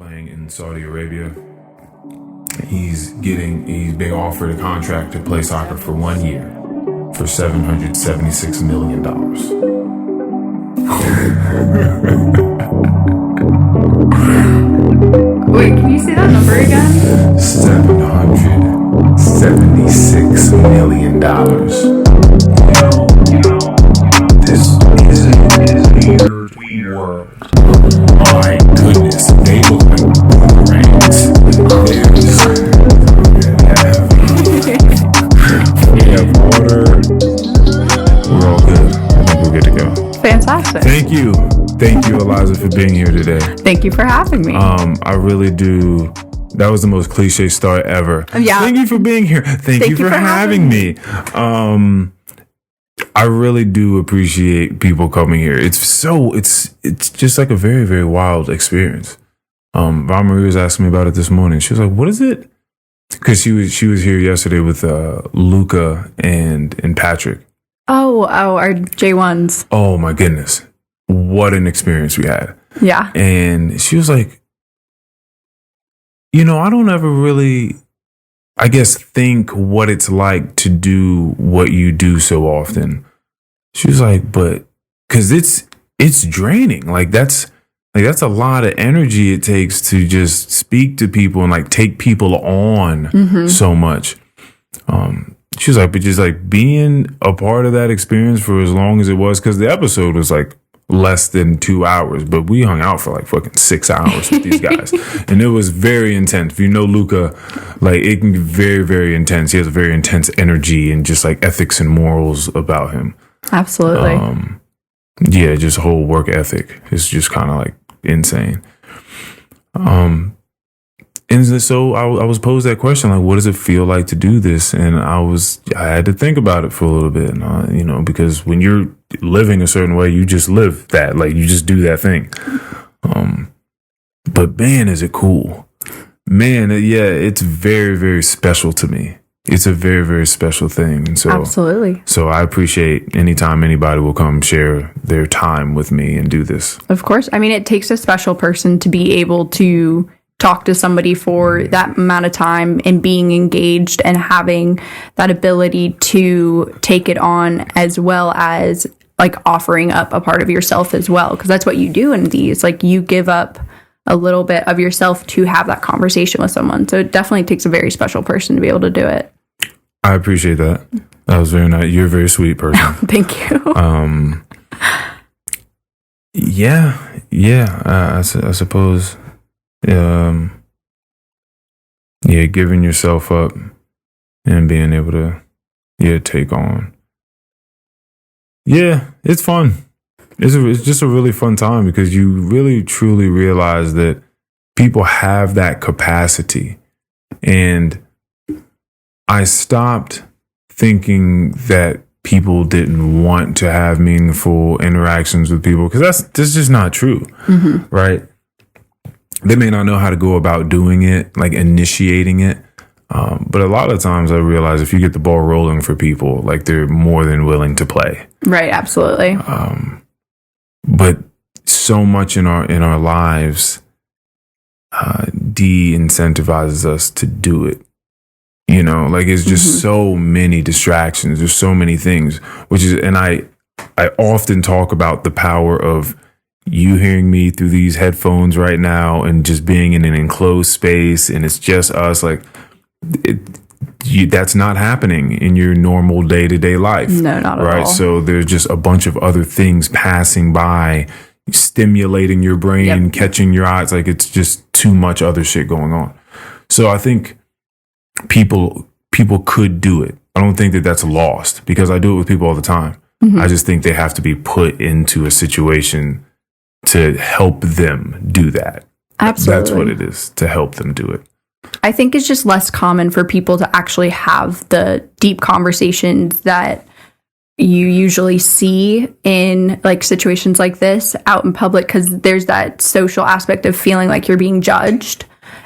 playing in Saudi Arabia. He's being offered a contract to play soccer for 1 year for $776 million. Wait, can you say that number again? $776 million. This is a weird world. My goodness, they look like boomerangs. We have water. We're all good. I think we're good to go. Fantastic. Thank you, Eliza, for being here today. Thank you for having me. I really do. That was the most cliche start ever. Yeah. Thank you for being here. Thank you for having me. I really do appreciate people coming here. It's just like a very, very wild experience. Val Marie was asking me about it this morning. She was like, "What is it?" Because she was here yesterday with Luca and Patrick. Oh, our J1s. Oh my goodness, what an experience we had. Yeah. And she was like, I don't ever really, I guess, think what it's like to do what you do so often. She was like, but because it's draining. That's a lot of energy it takes to just speak to people and like take people on so much. She was like, but just like being a part of that experience for as long as it was, because the episode was like less than 2 hours, but we hung out for like fucking 6 hours with these guys. And it was very intense. If you know Luca, like it can be very, very intense. He has a very intense energy and just like ethics and morals about him. Absolutely. Yeah, just whole work ethic is just kind of like insane. And so I was posed that question, like, what does it feel like to do this? And I had to think about it for a little bit, because when you're living a certain way, you just live that, like you just do that thing. But man, is it cool. Man, yeah, it's very, very special to me. It's a very, very special thing. And so, absolutely. So I appreciate anytime anybody will come share their time with me and do this. Of course. I mean, it takes a special person to be able to talk to somebody for that amount of time and being engaged and having that ability to take it on, as well as like offering up a part of yourself as well. Because that's what you do in these. Like you give up a little bit of yourself to have that conversation with someone. So it definitely takes a very special person to be able to do it. I appreciate that. That was very nice. You're a very sweet person. Thank you. I suppose. Giving yourself up and being able to, take on. Yeah, it's fun. It's just a really fun time because you really truly realize that people have that capacity. And I stopped thinking that people didn't want to have meaningful interactions with people, because that's just not true, right? They may not know how to go about doing it, like initiating it. But a lot of times I realize if you get the ball rolling for people, like they're more than willing to play. Right. Absolutely. But so much in our lives de-incentivizes us to do it. Like it's just so many distractions. There's so many things, and I often talk about the power of you hearing me through these headphones right now and just being in an enclosed space and it's just us. Like that's not happening in your normal day-to-day life. No, not at all. Right. So there's just a bunch of other things passing by, stimulating your brain, catching your eyes. Like it's just too much other shit going on. So I think people could do it. I don't think that that's lost because I do it with people all the time. I just think they have to be put into a situation to help them do that. Absolutely. That's what it is, to help them do it. I think it's just less common for people to actually have the deep conversations that you usually see in like situations like this out in public, because there's that social aspect of feeling like you're being judged.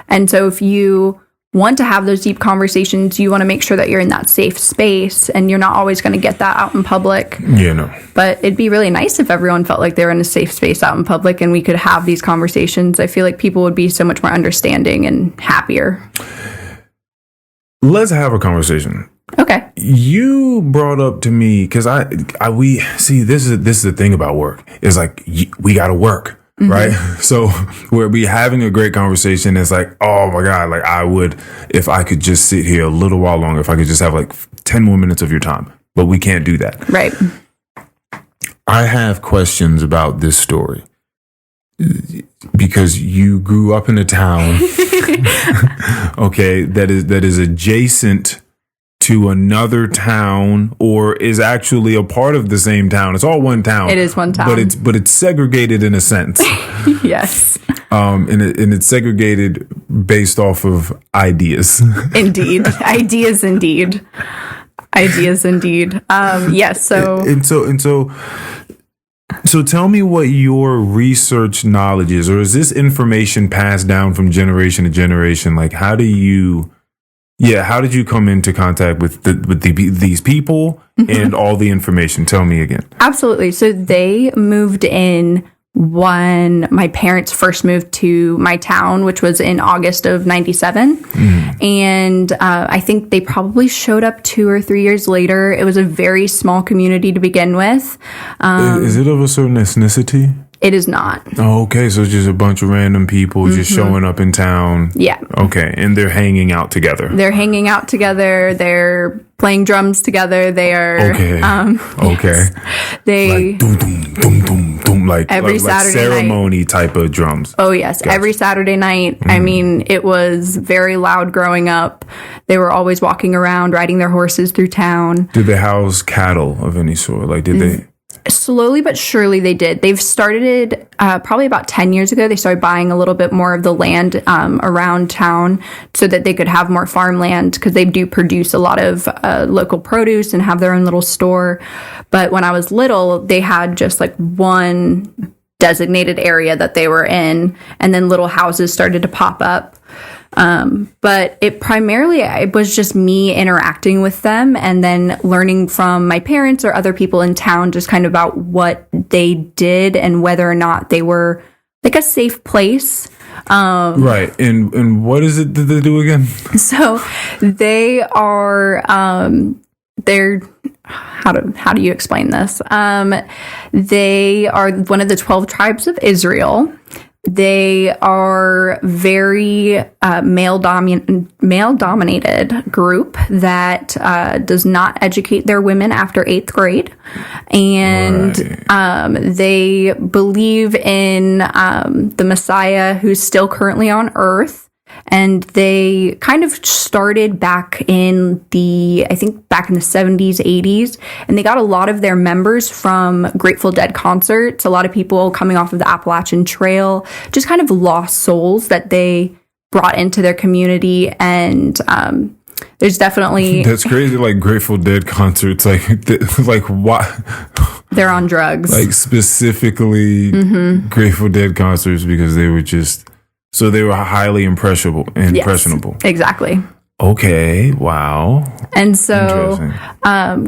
And so if you want to have those deep conversations, you want to make sure that you're in that safe space, and you're not always going to get that out in public. Yeah, no. But it'd be really nice if everyone felt like they were in a safe space out in public and we could have these conversations. I feel like people would be so much more understanding and happier. Let's have a conversation. Okay. You brought up to me, because we see, this is the thing about work, is like we got to work, right? So we'll be having a great conversation. It's like, oh my God, like I would, if I could just sit here a little while longer, if I could just have like 10 more minutes of your time, but we can't do that. Right. I have questions about this story because you grew up in a town, okay, that is adjacent to another town, or is actually a part of the same town. It's all one town. It is one town, but it's segregated in a sense. Yes. And it's segregated based off of ideas. Indeed. Ideas indeed. Yes. So tell me what your research knowledge is, or is this information passed down from generation to generation? Like, how did you come into contact with these people and all the information? Tell me again. Absolutely. So they moved in when my parents first moved to my town, which was in August of 97. And I think they probably showed up 2 or 3 years later. It was a very small community to begin with. Is it of a certain ethnicity? It is not. Oh, okay. So it's just a bunch of random people just showing up in town. Yeah. Okay. And they're hanging out together. They're playing drums together. They are. Okay. Okay. Yes. They. Like, doom, doom, doom, doom, doom, like every Saturday ceremony night. Type of drums. Oh, yes. Gotcha. Every Saturday night. I mean, it was very loud growing up. They were always walking around, riding their horses through town. Did they house cattle of any sort? Like, did they? Slowly but surely they did. They've started probably about 10 years ago. They started buying a little bit more of the land around town so that they could have more farmland, because they do produce a lot of local produce and have their own little store. But when I was little, they had just like one designated area that they were in, and then little houses started to pop up. But it was just me interacting with them and then learning from my parents or other people in town just kind of about what they did and whether or not they were like a safe place. Right. And what is it that they do again? So they are, how do you explain this? They are one of the 12 tribes of Israel. They are very male-dominated group that does not educate their women after 8th grade. And they believe in the Messiah, who's still currently on earth. And they kind of started back in the 70s, 80s. And they got a lot of their members from Grateful Dead concerts. A lot of people coming off of the Appalachian Trail, just kind of lost souls that they brought into their community. And there's definitely... That's crazy, like Grateful Dead concerts. Like what? They're on drugs. Like specifically Grateful Dead concerts, because they were just... So they were highly impressionable. Yes, exactly. Okay. Wow. And so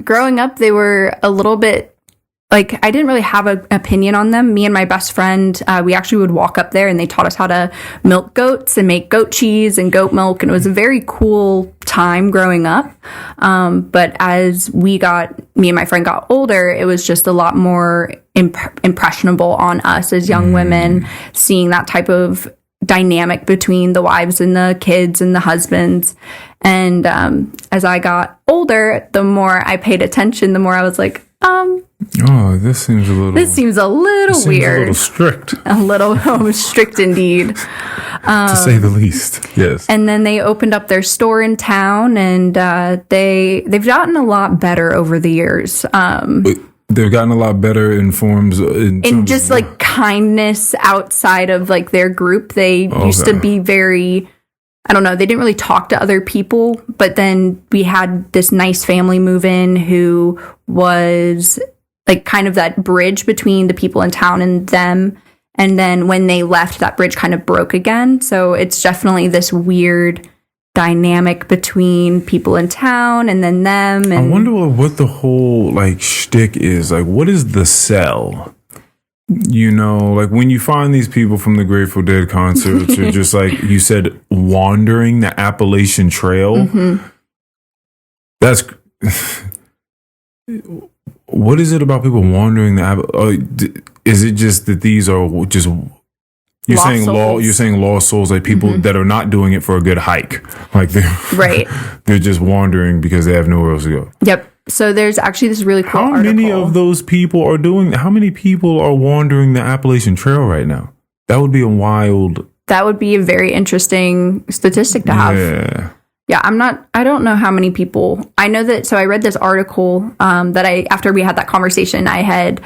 growing up, they were a little bit like, I didn't really have an opinion on them. Me and my best friend, we actually would walk up there and they taught us how to milk goats and make goat cheese and goat milk. And it was a very cool time growing up. But as me and my friend got older, it was just a lot more impressionable on us as young women, seeing that type of dynamic between the wives and the kids and the husbands. And as I got older, the more I paid attention, the more I was like, this seems a little weird. A little strict. A little strict indeed. To say the least. Yes. And then they opened up their store in town, and they've gotten a lot better over the years. They've gotten a lot better in just like kindness outside of like their group. They used to be very, I don't know, they didn't really talk to other people, but then we had this nice family move in who was like kind of that bridge between the people in town and them. And then when they left, that bridge kind of broke again. So it's definitely this weird dynamic between people in town and then them. And I wonder what the whole like shtick is. Like, what is the sell? You know, like when you find these people from the Grateful Dead concerts or just like you said, wandering the Appalachian Trail. Mm-hmm. That's what is it about people wandering the? Is it just that these are just you're saying lost souls, like people that are not doing it for a good hike, like they're just wandering because they have nowhere else to go. Yep. So there's actually this really cool article. How many of those people are doing? How many people are wandering the Appalachian Trail right now? That would be a wild. That would be a very interesting statistic to have. Yeah, I don't know how many people. I know that, so I read this article that after we had that conversation, I had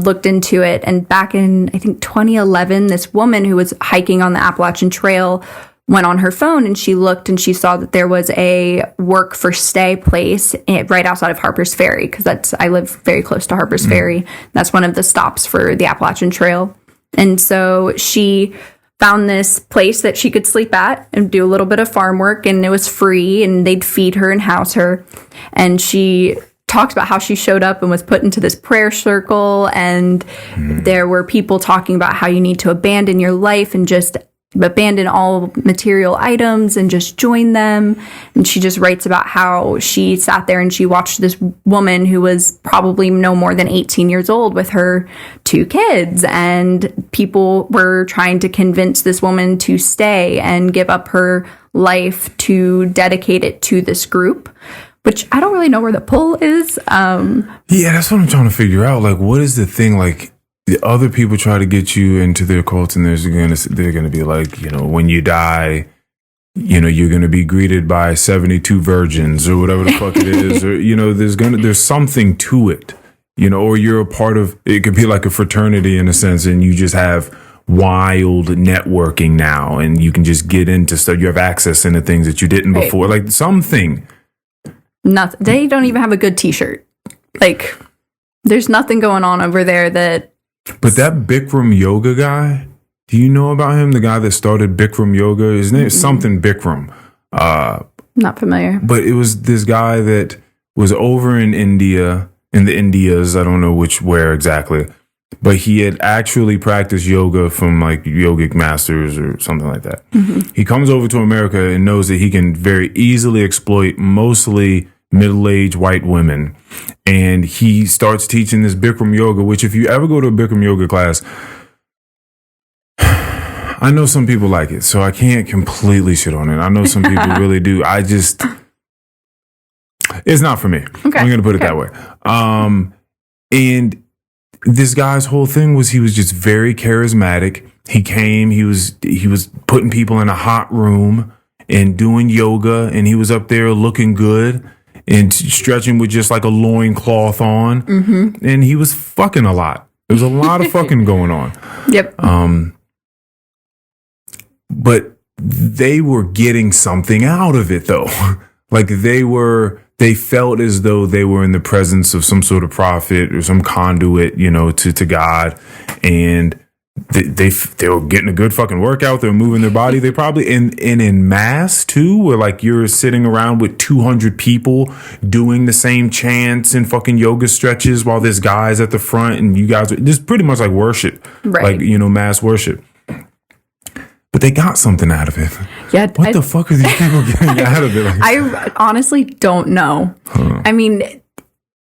looked into it. And back in, I think, 2011, this woman who was hiking on the Appalachian Trail went on her phone and she looked and she saw that there was a work for stay place right outside of Harper's Ferry, because I live very close to Harper's Ferry. That's one of the stops for the Appalachian Trail. And so she found this place that she could sleep at and do a little bit of farm work, and it was free, and they'd feed her and house her. And she talks about how she showed up and was put into this prayer circle, and there were people talking about how you need to abandon your life and just abandon all material items and just join them. And she just writes about how she sat there and she watched this woman who was probably no more than 18 years old with her 2 kids, and people were trying to convince this woman to stay and give up her life to dedicate it to this group, which I don't really know where the pull is. Yeah, that's what I'm trying to figure out. Like, what is the thing? Like, the other people try to get you into their cults, and they're gonna be like, you know, when you die, you know, you're gonna be greeted by 72 virgins or whatever the fuck it is, or you know, there's something to it, you know, or you're a part of. It could be like a fraternity in a sense, and you just have wild networking now, and you can just get into stuff. You have access into things that you didn't before, like something. Nothing. They don't even have a good T-shirt. Like, there's nothing going on over there that. But that Bikram yoga guy, do you know about him? The guy that started Bikram yoga, his name is something Bikram. Not familiar. But it was this guy that was over in India, in the Indias. I don't know where exactly. But he had actually practiced yoga from like yogic masters or something like that. Mm-hmm. He comes over to America and knows that he can very easily exploit mostly middle-aged white women. And he starts teaching this Bikram yoga, which if you ever go to a Bikram yoga class, I know some people like it, so I can't completely shit on it. I know some people really do. It's not for me. Okay. I'm going to put it that way. And this guy's whole thing was he was just very charismatic. He came, he was putting people in a hot room and doing yoga, and he was up there looking good and stretching with just like a loincloth on. Mm-hmm. And he was fucking a lot. There was a lot of fucking going on. Yep. But they were getting something out of it though. Like they felt as though they were in the presence of some sort of prophet or some conduit, you know, to God. And they were getting a good fucking workout. They were moving their body. They probably in mass too, where like you're sitting around with 200 people doing the same chants and fucking yoga stretches while this guy's at the front, and you guys are just pretty much like worship, right? Like, you know, mass worship. But they got something out of it. Yeah, what the fuck are these people getting out of it? Like, I honestly don't know. I mean,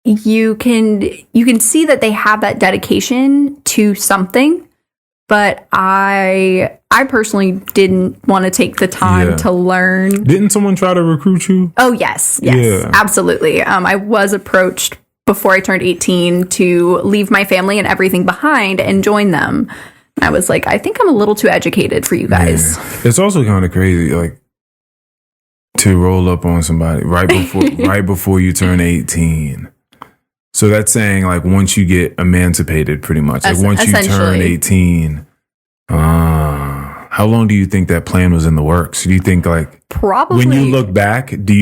you can see that they have that dedication to something, but I personally didn't want to take the time to learn. Didn't someone try to recruit you? Oh, yes, absolutely. I was approached before I turned 18 to leave my family and everything behind and join them. I was like, I think I'm a little too educated for you guys. Yeah. It's also kind of crazy, like, to roll up on somebody right before you turn 18. So that's saying, like, once you get emancipated, pretty much, like once you turn 18, how long do you think that plan was in the works? Do you think, like, probably when you look back, do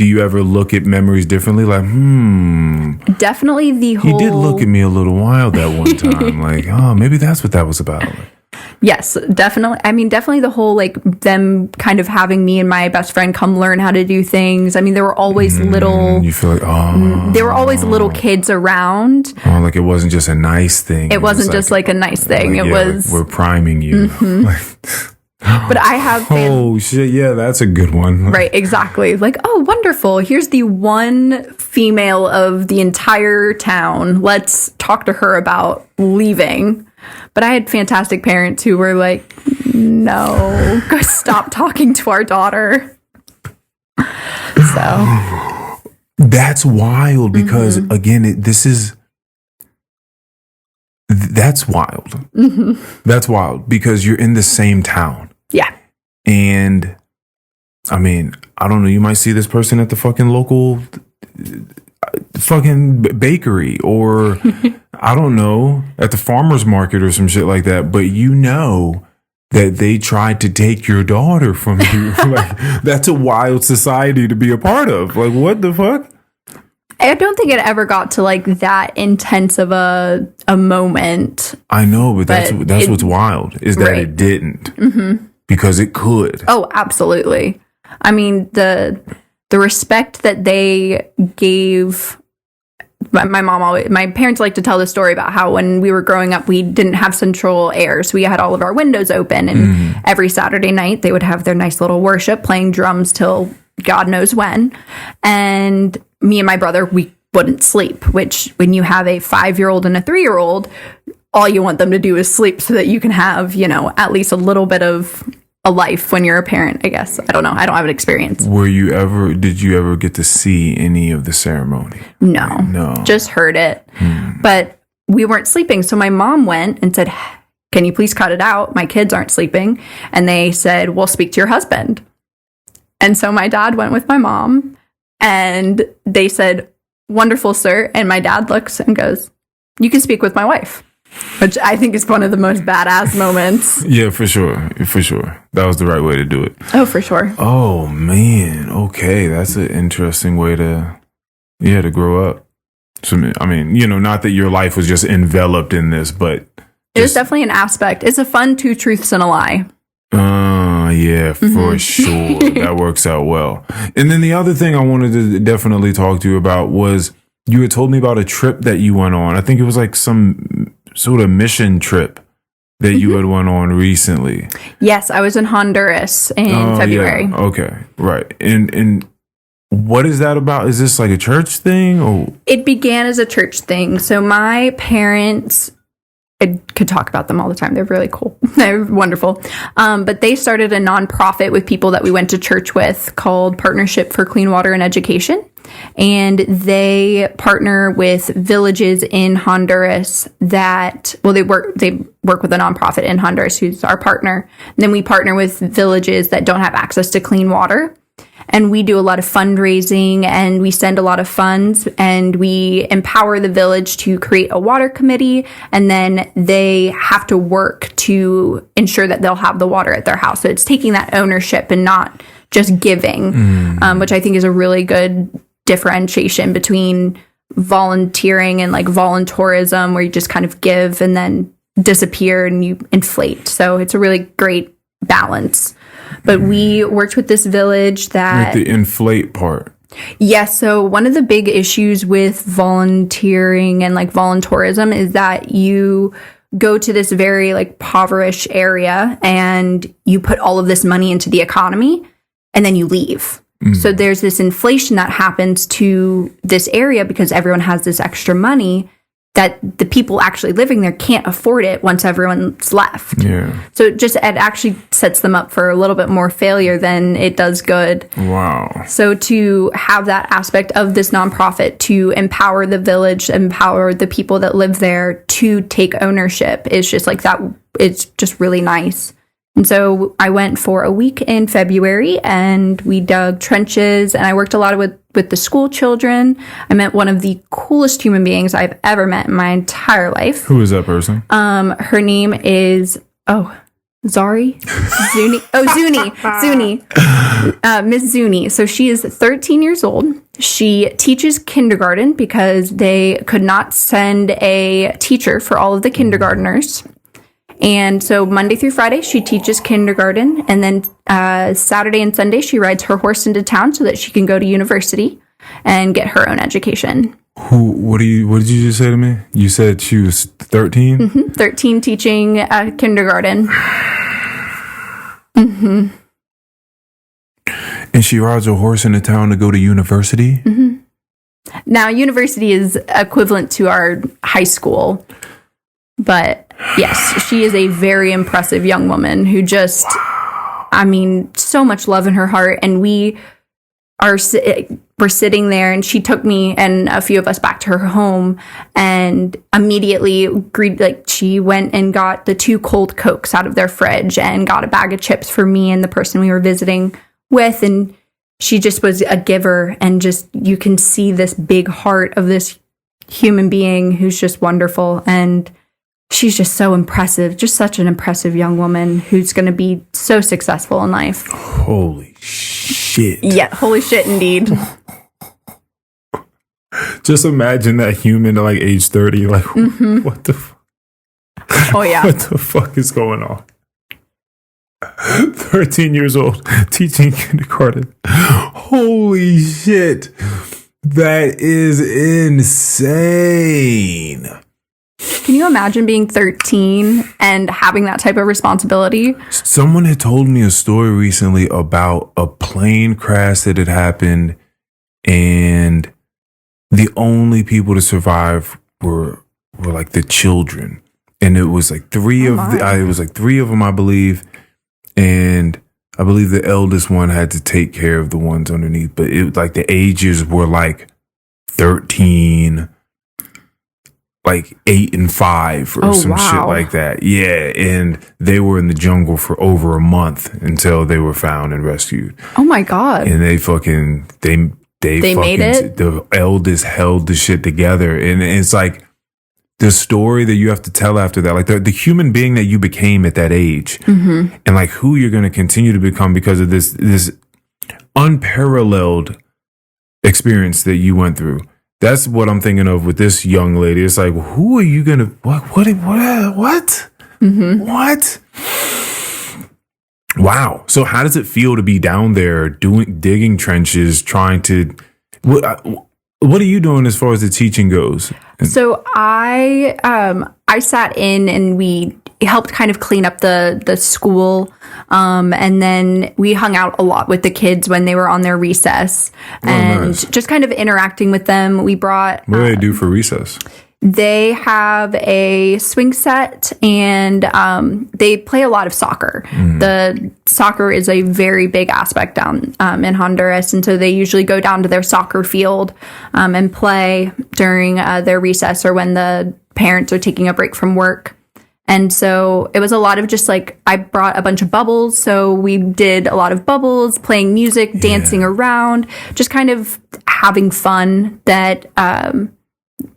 you ever look at memories differently? Like, definitely the whole... He did look at me a little wild that one time. Like, oh, maybe that's what that was about. Yes, definitely. I mean, definitely the whole, like, them kind of having me and my best friend come learn how to do things. I mean, there were always You feel like, there were always little kids around. Oh, like it wasn't just a nice thing. It wasn't just like a nice thing. Like, It was. like we're priming you. But I have Oh shit! Yeah, that's a good one. right, exactly. Like, oh, wonderful. Here's the one female of the entire town. Let's talk to her about leaving. But I had fantastic parents who were like, no, go stop talking to our daughter. So that's wild because again, that's wild. That's wild because you're in the same town. yeah. And I mean, I don't know, you might see this person at the fucking local fucking bakery or I don't know, at the farmer's market or some shit like that, but you know that they tried to take your daughter from you. Like, that's a wild society to be a part of. Like, what the fuck? I don't think it ever got to like that intense of a moment. I know, but that's what's wild is that it didn't. Because it could. Oh, absolutely. I mean, the respect that they gave my parents like to tell the story about how when we were growing up, we didn't have central air. So we had all of our windows open. And every Saturday night, they would have their nice little worship, playing drums till God knows when. And me and my brother, we wouldn't sleep, which when you have a 5-year-old and a 3-year-old, all you want them to do is sleep so that you can have, you know, at least a little bit of a life when you're a parent, I guess. I don't know. I don't have an experience. Did you ever get to see any of the ceremony? No. Just heard it. But we weren't sleeping. So my mom went and said, can you please cut it out? My kids aren't sleeping. And they said, well, speak to your husband. And so my dad went with my mom and they said, wonderful, sir. And my dad looks and goes, you can speak with my wife. Which I think is one of the most badass moments. Yeah, for sure. For sure. That was the right way to do it. Oh, for sure. Oh, man. Okay. That's an interesting way to grow up. So, I mean, you know, not that your life was just enveloped in this, but... It was definitely an aspect. It's a fun 2 truths and a lie. Yeah, for sure. That works out well. And then the other thing I wanted to definitely talk to you about was you had told me about a trip that you went on. I think it was like some sort of mission trip that you had went on recently. Yes, I was in Honduras in February. Yeah. Okay, right. And what is that about? Is this like a church thing? Or it began as a church thing. So my parents, I could talk about them all the time. They're really cool. They're wonderful. But they started a nonprofit with people that we went to church with called Partnership for Clean Water and Education. And they partner with villages in Honduras that, well, they work with a nonprofit in Honduras who's our partner. And then we partner with villages that don't have access to clean water. And we do a lot of fundraising and we send a lot of funds and we empower the village to create a water committee. And then they have to work to ensure that they'll have the water at their house. So it's taking that ownership and not just giving, which I think is a really good differentiation between volunteering and like voluntourism, where you just kind of give and then disappear and you inflate. So it's a really great balance. But we worked with this village that... Like the inflate part. Yes. So one of the big issues with volunteering and like voluntourism is that you go to this very like impoverished area and you put all of this money into the economy and then you leave. So there's this inflation that happens to this area because everyone has this extra money that the people actually living there can't afford it once everyone's left. Yeah. So it actually sets them up for a little bit more failure than it does good. Wow. So to have that aspect of this nonprofit to empower the village, empower the people that live there to take ownership is just like that. It's just really nice. And so I went for a week in February and we dug trenches and I worked a lot with the school children. I met one of the coolest human beings I've ever met in my entire life. Who is that person? Her name is, Zari? Zuni? Zuni. Miss Zuni. So she is 13 years old. She teaches kindergarten because they could not send a teacher for all of the kindergartners. And so Monday through Friday, she teaches kindergarten. And then Saturday and Sunday, she rides her horse into town so that she can go to university and get her own education. What did you just say to me? You said she was 13? Mm-hmm. 13, teaching kindergarten. Mm-hmm. And she rides a horse into town to go to university? Mm-hmm. Now, university is equivalent to our high school. But yes, she is a very impressive young woman who just, I mean, so much love in her heart. And we're sitting there, and she took me and a few of us back to her home, and immediately agreed, like, she went and got the 2 cold Cokes out of their fridge and got a bag of chips for me and the person we were visiting with. And she just was a giver, and just, you can see this big heart of this human being who's just wonderful. And she's just so impressive, just such an impressive young woman who's going to be so successful in life. Holy shit. Yeah, holy shit indeed. Just imagine that human at like age 30, like, what the fuck? Oh, yeah. What the fuck is going on? 13 years old, teaching kindergarten. Holy shit. That is insane. Can you imagine being 13 and having that type of responsibility? Someone had told me a story recently about a plane crash that had happened, and the only people to survive were like the children. And it was like three of them, I believe. And I believe the eldest one had to take care of the ones underneath. But it like the ages were like 13, like 8 and 5 or some shit like that. Yeah. And they were in the jungle for over a month until they were found and rescued. Oh my God. And they fucking made it. The eldest held the shit together. And it's like the story that you have to tell after that, like the human being that you became at that age, and like who you're going to continue to become because of this unparalleled experience that you went through. That's what I'm thinking of with this young lady. It's like, who are you going to, what? What? Wow. So how does it feel to be down there digging trenches, trying to, what are you doing as far as the teaching goes? So I sat in, and we helped kind of clean up the school. And then we hung out a lot with the kids when they were on their recess, and nice. Just kind of interacting with them. We brought, what do they do for recess? They have a swing set, and they play a lot of soccer. The soccer is a very big aspect down in Honduras, and so they usually go down to their soccer field and play during their recess or when the parents are taking a break from work. And so it was a lot of just like, I brought a bunch of bubbles. So we did a lot of bubbles, playing music, dancing around, just kind of having fun that,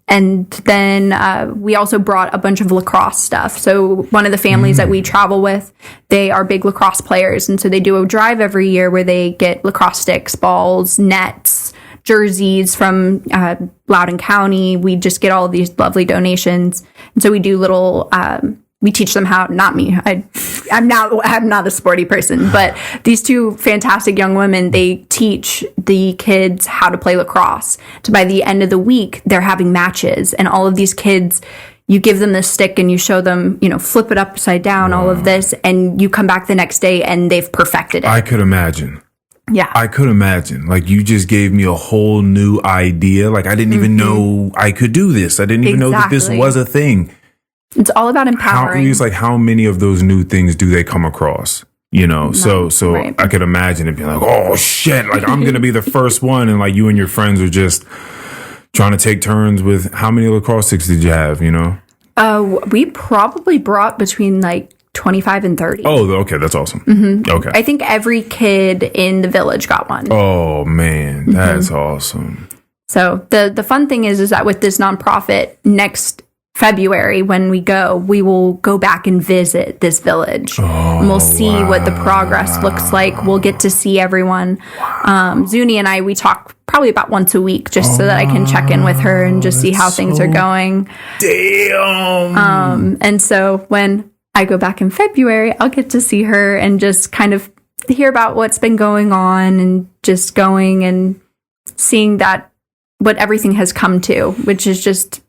and then we also brought a bunch of lacrosse stuff. So one of the families that we travel with, they are big lacrosse players. And so they do a drive every year where they get lacrosse sticks, balls, nets, jerseys from Loudoun County. We just get all of these lovely donations. And so we do little, we teach them how, not me, I'm not a sporty person, but these 2 fantastic young women, they teach the kids how to play lacrosse. So by the end of the week, they're having matches, and all of these kids, you give them this stick and you show them, flip it upside down, all of this, and you come back the next day and they've perfected it. I could imagine. Yeah. I could imagine. Like, you just gave me a whole new idea. Like, I didn't even know I could do this. I didn't even know that this was a thing. It's all about empowering. It's like, how many of those new things do they come across? So right. I could imagine it being like, oh shit, like I'm going to be the first one. And like you and your friends are just trying to take turns with, how many lacrosse sticks did you have, We probably brought between like 25 and 30. Oh, okay. That's awesome. Okay. I think every kid in the village got one. Oh man, that's awesome. So the fun thing is that with this nonprofit, next February, when we will go back and visit this village, and we'll see what the progress looks like. We'll get to see everyone. Zuni and we talk probably about once a week, just so that I can check in with her and just see how things are going. Damn. And so when I go back in February, I'll get to see her and just kind of hear about what's been going on and just going and seeing that what everything has come to, which is just,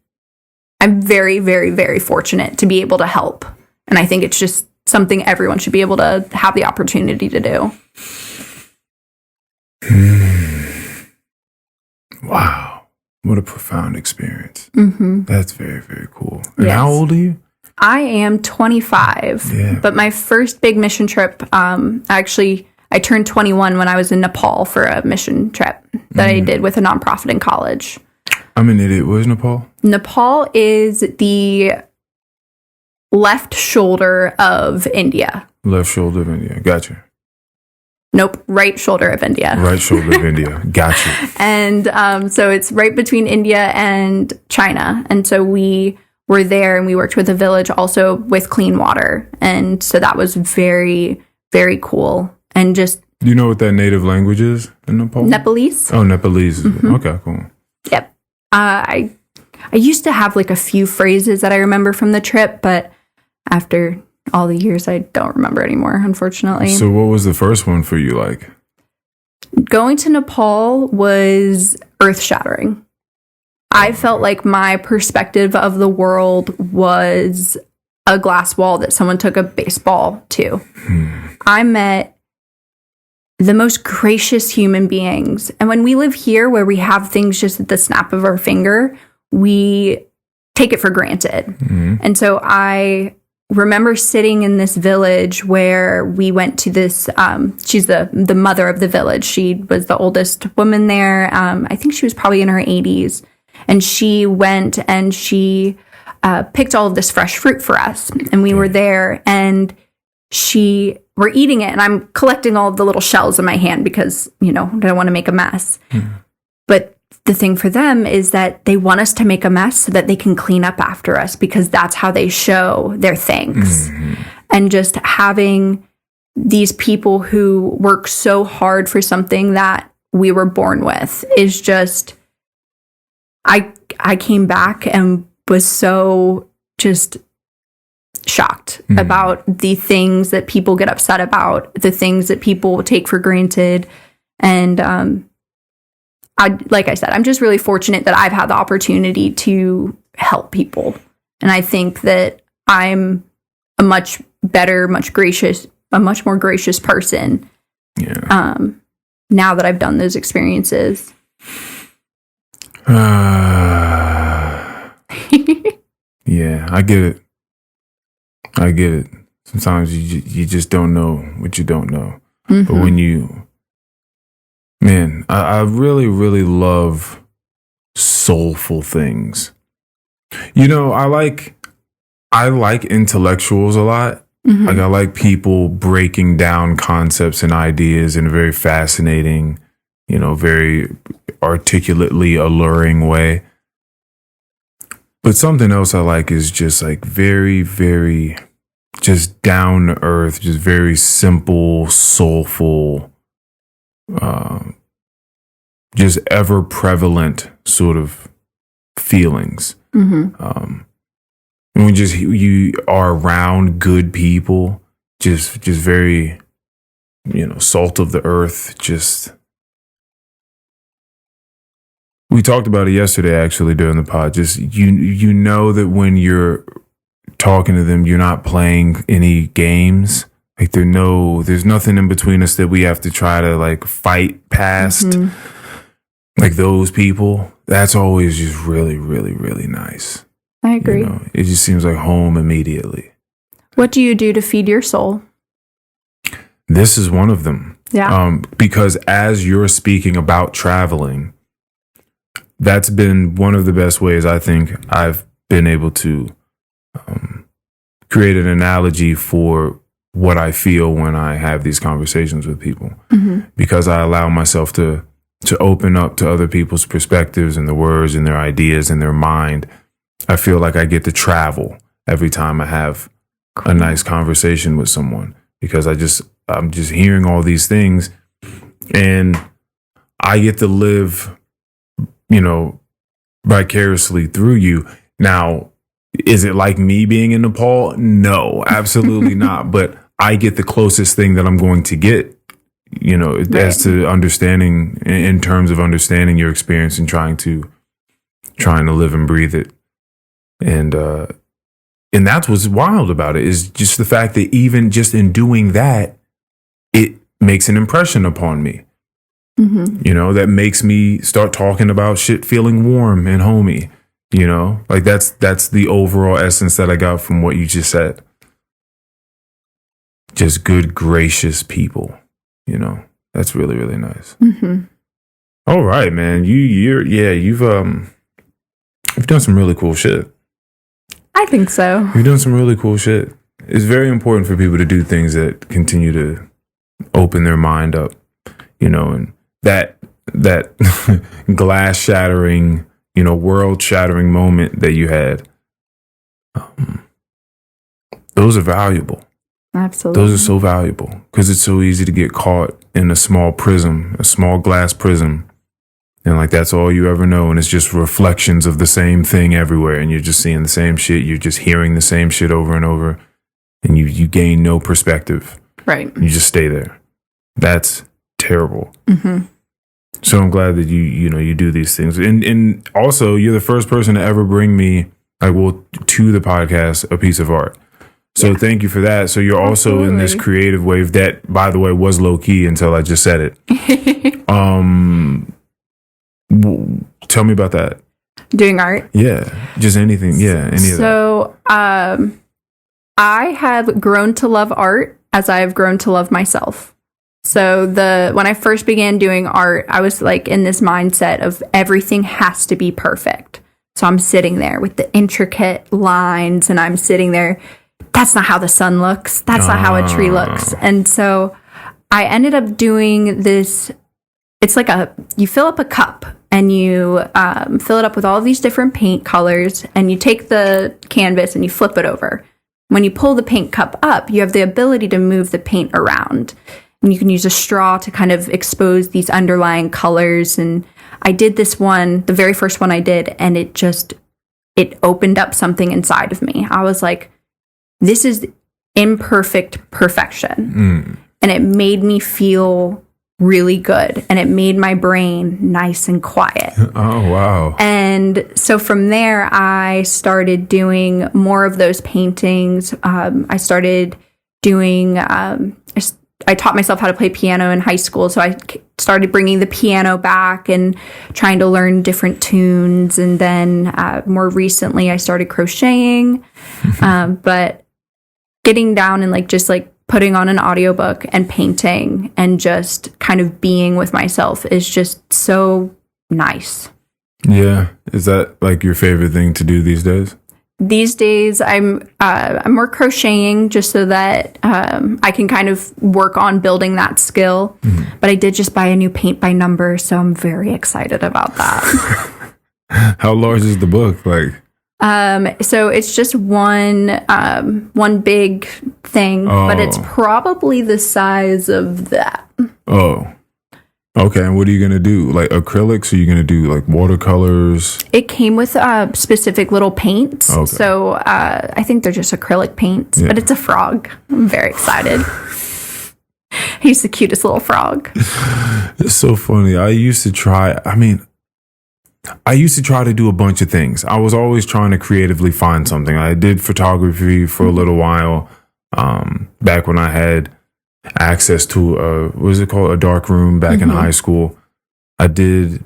I'm very, very, very fortunate to be able to help. And I think it's just something everyone should be able to have the opportunity to do. Wow. What a profound experience. Mm-hmm. That's very, very cool. And Yes. how old are you? I am 25, Yeah. but my first big mission trip, I turned 21 when I was in Nepal for a mission trip that I did with a nonprofit in college. I'm an idiot. Where's Nepal? Nepal is the left shoulder of India. Left shoulder of India. Gotcha. Nope, right shoulder of India. Right shoulder of India. Gotcha. And so it's right between India and China. And so we were there and we worked with a village also with clean water. And so that was very, very cool. And just Do you know what that native language is in Nepal? Nepalese. Oh, Nepalese. Okay, cool. Yep. I used to have like a few phrases that I remember from the trip, but after all the years, I don't remember anymore, unfortunately. So what was the first one for you like? Going to Nepal was earth-shattering. I felt like my perspective of the world was a glass wall that someone took a baseball to. I met the most gracious human beings. And when we live here where we have things just at the snap of our finger, we take it for granted. And so I remember sitting in this village where we went to this, she's the mother of the village. She was the oldest woman there. I think she was probably in her 80s. And she went and she picked all of this fresh fruit for us. And we were there and we're eating it. And I'm collecting all of the little shells in my hand because, I don't want to make a mess. But the thing for them is that they want us to make a mess so that they can clean up after us because that's how they show their thanks. And just having these people who work so hard for something that we were born with is just, I came back and was so just shocked about the things that people get upset about, the things that people take for granted. And like I said, I'm just really fortunate that I've had the opportunity to help people. And I think that I'm a much better, a much more gracious person. Yeah. Now that I've done those experiences. Yeah, I get it. Sometimes you just don't know what you don't know. But when I really, really love soulful things. I like intellectuals a lot. Like I like people breaking down concepts and ideas in a very fascinating, very articulately alluring way. But something else I like is just like very, very just down to earth, just very simple, soulful, just ever prevalent sort of feelings. When you are around good people, just very, salt of the earth, we talked about it yesterday, actually, during the pod. Just, you know that when you're talking to them, you're not playing any games. Like there's nothing in between us that we have to try to like fight past. Like those people, that's always just really, really, really nice. I agree. It just seems like home immediately. What do you do to feed your soul? This is one of them. Yeah. Because as you're speaking about traveling, that's been one of the best ways I think I've been able to create an analogy for what I feel when I have these conversations with people. Because I allow myself to open up to other people's perspectives and their words and their ideas and their mind. I feel like I get to travel every time I have a nice conversation with someone because I'm just hearing all these things and I get to live, vicariously through you. Now, Is it like me being in Nepal? No, absolutely not. But I get the closest thing that I'm going to get, as to understanding, in terms of understanding your experience and trying to live and breathe it. And that's what's wild about it, is just the fact that even just in doing that, it makes an impression upon me. That makes me start talking about shit feeling warm and homey. Like that's the overall essence that I got from what you just said. Just good, gracious people. That's really, really nice. All right, man. You've done some really cool shit. I think so. You've done some really cool shit. It's very important for people to do things that continue to open their mind up, and that glass shattering, world shattering moment that you had. Those are valuable. Absolutely. Those are so valuable because it's so easy to get caught in a small glass prism. And like, that's all you ever know. And it's just reflections of the same thing everywhere. And you're just seeing the same shit. You're just hearing the same shit over and over. And you gain no perspective. Right. You just stay there. That's terrible. So I'm glad that you do these things. And also, you're the first person to ever bring me, to the podcast, a piece of art. So thank you for that. So you're also in this creative wave that, by the way, was low key until I just said it. Tell me about that. Doing art? Yeah. Just anything. Yeah. Any of that. So I have grown to love art as I have grown to love myself. So when I first began doing art, I was like in this mindset of everything has to be perfect. So I'm sitting there with the intricate lines and I'm sitting there. That's not how the sun looks. That's not how a tree looks. And so I ended up doing this. It's like you fill up a cup and you fill it up with all these different paint colors and you take the canvas and you flip it over. When you pull the paint cup up, you have the ability to move the paint around. And you can use a straw to kind of expose these underlying colors. And I did this one, the very first one I did, and it opened up something inside of me. I was like, this is imperfect perfection. And it made me feel really good. And it made my brain nice and quiet. Oh, wow. And so from there, I started doing more of those paintings. I started doing... I taught myself how to play piano in high school, so I started bringing the piano back and trying to learn different tunes. And then more recently, I started crocheting. But getting down and just putting on an audiobook and painting and just kind of being with myself is just so nice. Yeah. Is that like your favorite thing to do these days? These days, I'm more crocheting just so that I can kind of work on building that skill. But I did just buy a new paint by number, so I'm very excited about that. How large is the book? So it's just one big thing, but it's probably the size of that. Oh. Okay, and what are you going to do? Like acrylics? Or are you going to do like watercolors? It came with specific little paints. Okay. So I think they're just acrylic paints, but it's a frog. I'm very excited. He's the cutest little frog. It's so funny. I used to try to do a bunch of things. I was always trying to creatively find something. I did photography for a little while, back when I had access to a dark room back in high school. I did,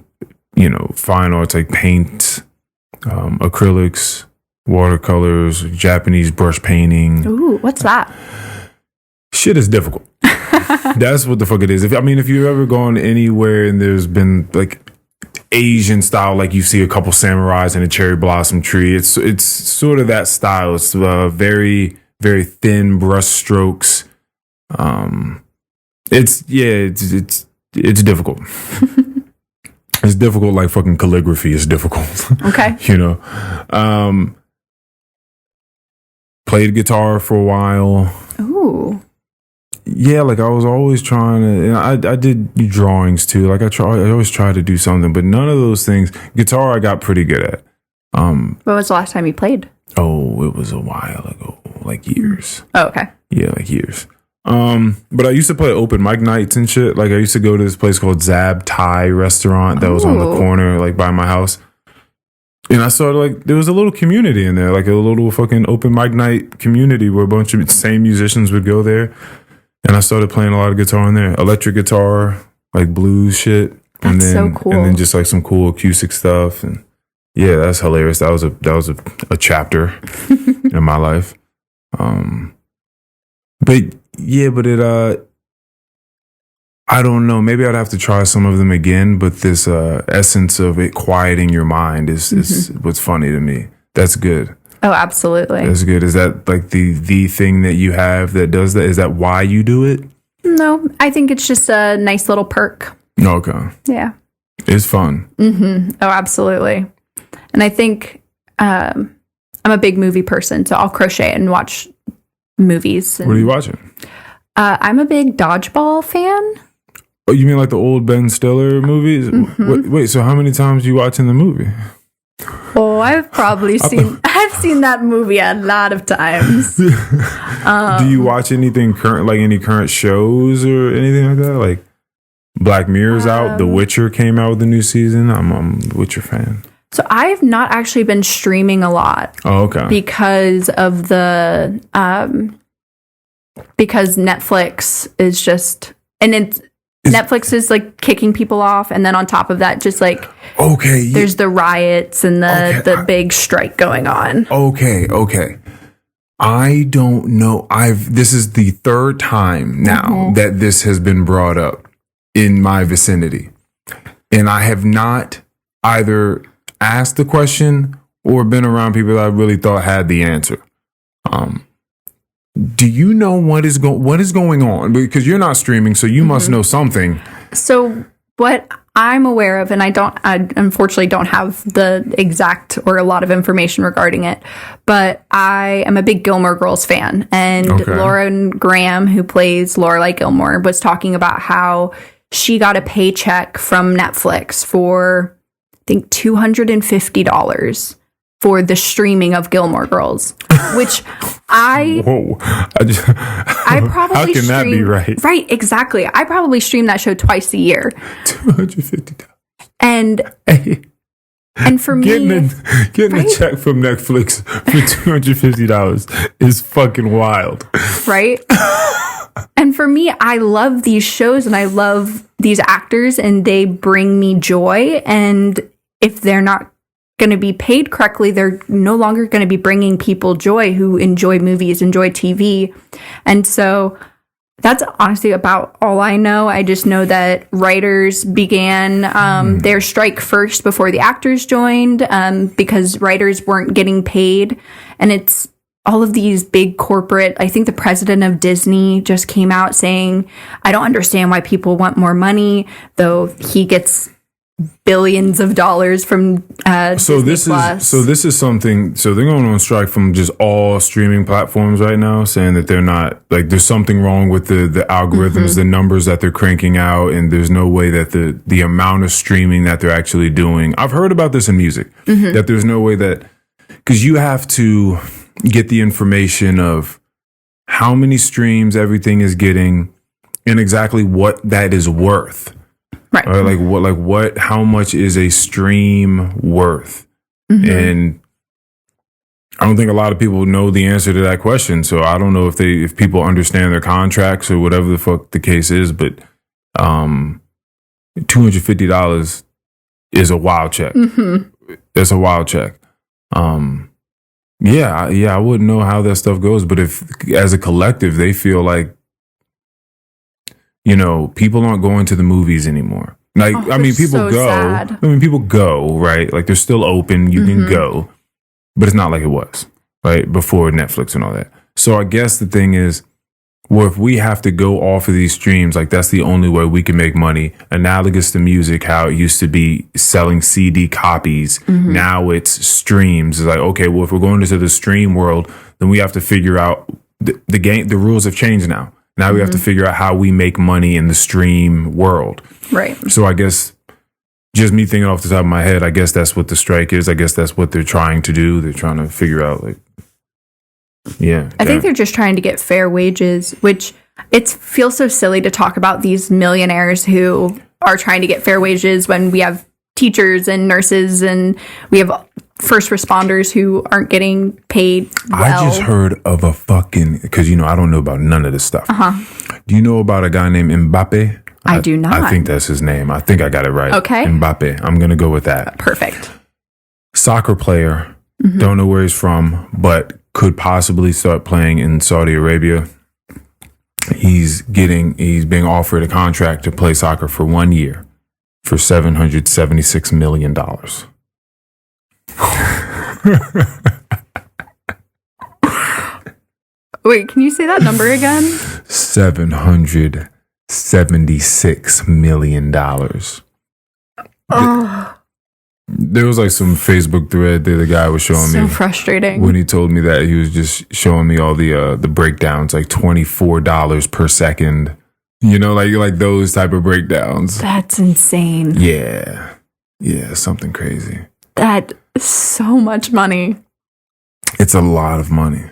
fine arts like paint, acrylics, watercolors, Japanese brush painting. Ooh, what's that? Shit is difficult. That's what the fuck it is. If you've ever gone anywhere and there's been like Asian style, like you see a couple samurais and a cherry blossom tree, it's sort of that style. It's very, very thin brush strokes. It's difficult. It's difficult like fucking calligraphy is difficult. Okay. Played guitar for a while. Ooh. Yeah, like I was always trying to, I did drawings too. Like I always tried to do something, but none of those things. Guitar I got pretty good at. When was the last time you played? Oh, it was a while ago, like years. Oh, okay. Yeah, like years. But I used to play open mic nights and shit. Like I used to go to this place called Zab Thai restaurant that was on the corner, like by my house. And I saw like there was a little community in there, like a little fucking open mic night community where a bunch of same musicians would go there. And I started playing a lot of guitar in there, electric guitar, like blues shit. That's so cool. And then just like some cool acoustic stuff. And yeah, that's hilarious. That was a chapter in my life. But yeah, but I don't know. Maybe I'd have to try some of them again. But this essence of it quieting your mind is what's funny to me. That's good. Oh, absolutely. That's good. Is that like the thing that you have that does that? Is that why you do it? No, I think it's just a nice little perk. Okay. Yeah. It's fun. Oh, absolutely. And I think I'm a big movie person, so I'll crochet and watch movies. And, what are you watching? I'm a big Dodgeball fan. Oh, you mean like the old Ben Stiller movies? Wait, so how many times you watching the movie? Oh, I've probably I've seen that movie a lot of times. Do you watch anything current, like any current shows or anything like that? Like Black Mirror's out. The Witcher came out with a new season. I'm a Witcher fan. So I've not actually been streaming a lot. Oh, okay. Because of the because Netflix is just Netflix is like kicking people off, and then on top of that, just like there's the riots and the big strike going on. Okay. I don't know. This is the third time now that this has been brought up in my vicinity, and I have not either asked the question or been around people that I really thought had the answer. Do you know what is going on? Because you're not streaming, so you must know something. So what I'm aware of, and I unfortunately don't have the exact or a lot of information regarding it, but I am a big Gilmore Girls fan. And Lauren Graham, who plays Lorelai Gilmore, was talking about how she got a paycheck from Netflix for, I think, $250 for the streaming of Gilmore Girls, which I probably how can that be right? Right, exactly. I probably stream that show twice a year. $250. And for me, getting a check from Netflix for $250 is fucking wild, right? And for me, I love these shows and I love these actors, and they bring me joy. And if they're not going to be paid correctly, they're no longer going to be bringing people joy who enjoy movies, enjoy TV. And so that's honestly about all I know. I just know that writers began their strike first before the actors joined, because writers weren't getting paid. And it's all of these big corporate, I think the president of Disney just came out saying, I don't understand why people want more money, though he gets billions of dollars from Disney Plus. This is something. So they're going on strike from just all streaming platforms right now, saying that they're not, like, there's something wrong with the algorithms, the numbers that they're cranking out, and there's no way that the amount of streaming that they're actually doing. I've heard about this in music, that there's no way that, because you have to get the information of how many streams everything is getting and exactly what that is worth. Right. How much is a stream worth? And I don't think a lot of people know the answer to that question. So I don't know if people understand their contracts or whatever the fuck the case is, but $250 is a wild check. It's a wild check. I wouldn't know how that stuff goes, but if as a collective they feel like, people aren't going to the movies anymore. Like, people go. Sad. People go, right? Like, they're still open. You can go. But it's not like it was, right? Before Netflix and all that. So I guess the thing is, well, if we have to go off of these streams, like, that's the only way we can make money. Analogous to music, how it used to be selling CD copies. Now it's streams. It's like, okay, well, if we're going into the stream world, then we have to figure out the game. The rules have changed now. Now we have to figure out how we make money in the stream world. Right. So I guess just me thinking off the top of my head, I guess that's what the strike is. I guess that's what they're trying to do. They're trying to figure out, like, yeah. I think they're just trying to get fair wages, which it feels so silly to talk about these millionaires who are trying to get fair wages when we have teachers and nurses and we have first responders who aren't getting paid well. I just heard of a fucking, because, you know, I don't know about none of this stuff. Do you know about a guy named Mbappe? I do not. I think that's his name. I think I got it right. Okay. Mbappe. I'm going to go with that. Perfect. Soccer player. Don't know where he's from, but could possibly start playing in Saudi Arabia. He's being offered a contract to play soccer for 1 year for $776 million. Wait, can you say that number again? $776 million. There was like some Facebook thread that the guy was showing me. So frustrating. When he told me that, he was just showing me all the breakdowns, like $24 per second. You know, like those type of breakdowns. That's insane. Yeah, something crazy. That is so much money. It's a lot of money.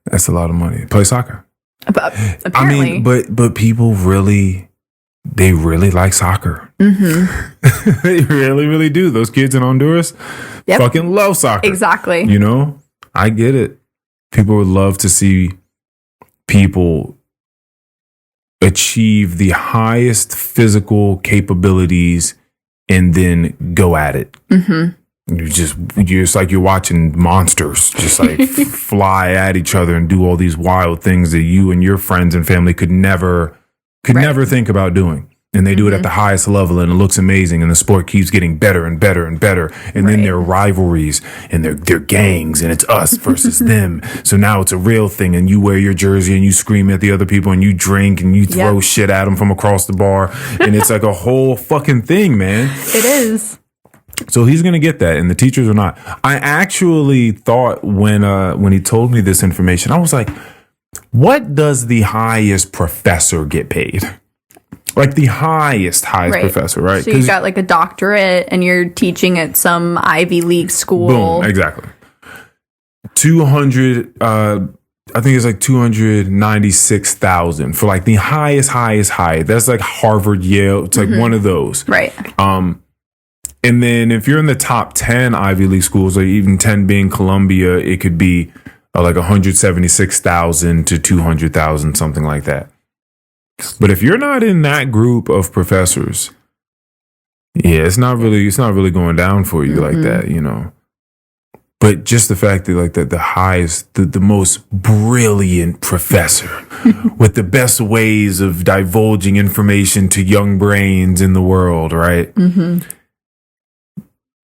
That's a lot of money. Play soccer. But apparently, I mean, but people really like soccer. They really do. Those kids in Honduras fucking love soccer. Exactly. You know, I get it. People would love to see people achieve the highest physical capabilities and then go at it. You're just like you're watching monsters just like fly at each other and do all these wild things that you and your friends and family could never think about doing. And they do it at the highest level, and it looks amazing, and the sport keeps getting better and better and better. And then there are rivalries and they're gangs, and it's us versus them. So now it's a real thing, and you wear your jersey and you scream at the other people and you drink and you throw shit at them from across the bar. And it's like a whole fucking thing, man. It is. So he's going to get that, and the teachers are not. I actually thought when he told me this information, I was like, what does the highest professor get paid? Like the highest professor, right? So you got like a doctorate and you're teaching at some Ivy League school. Boom, exactly. 200, I think it's like 296,000 for like the highest. That's like Harvard, Yale. It's like one of those. Right. And then if you're in the top 10 Ivy League schools, or even 10 being Columbia, it could be like 176,000 to 200,000, something like that. But if you're not in that group of professors, it's not really going down for you like that, you know. But just the fact that like the highest, the most brilliant professor with the best ways of divulging information to young brains in the world, right?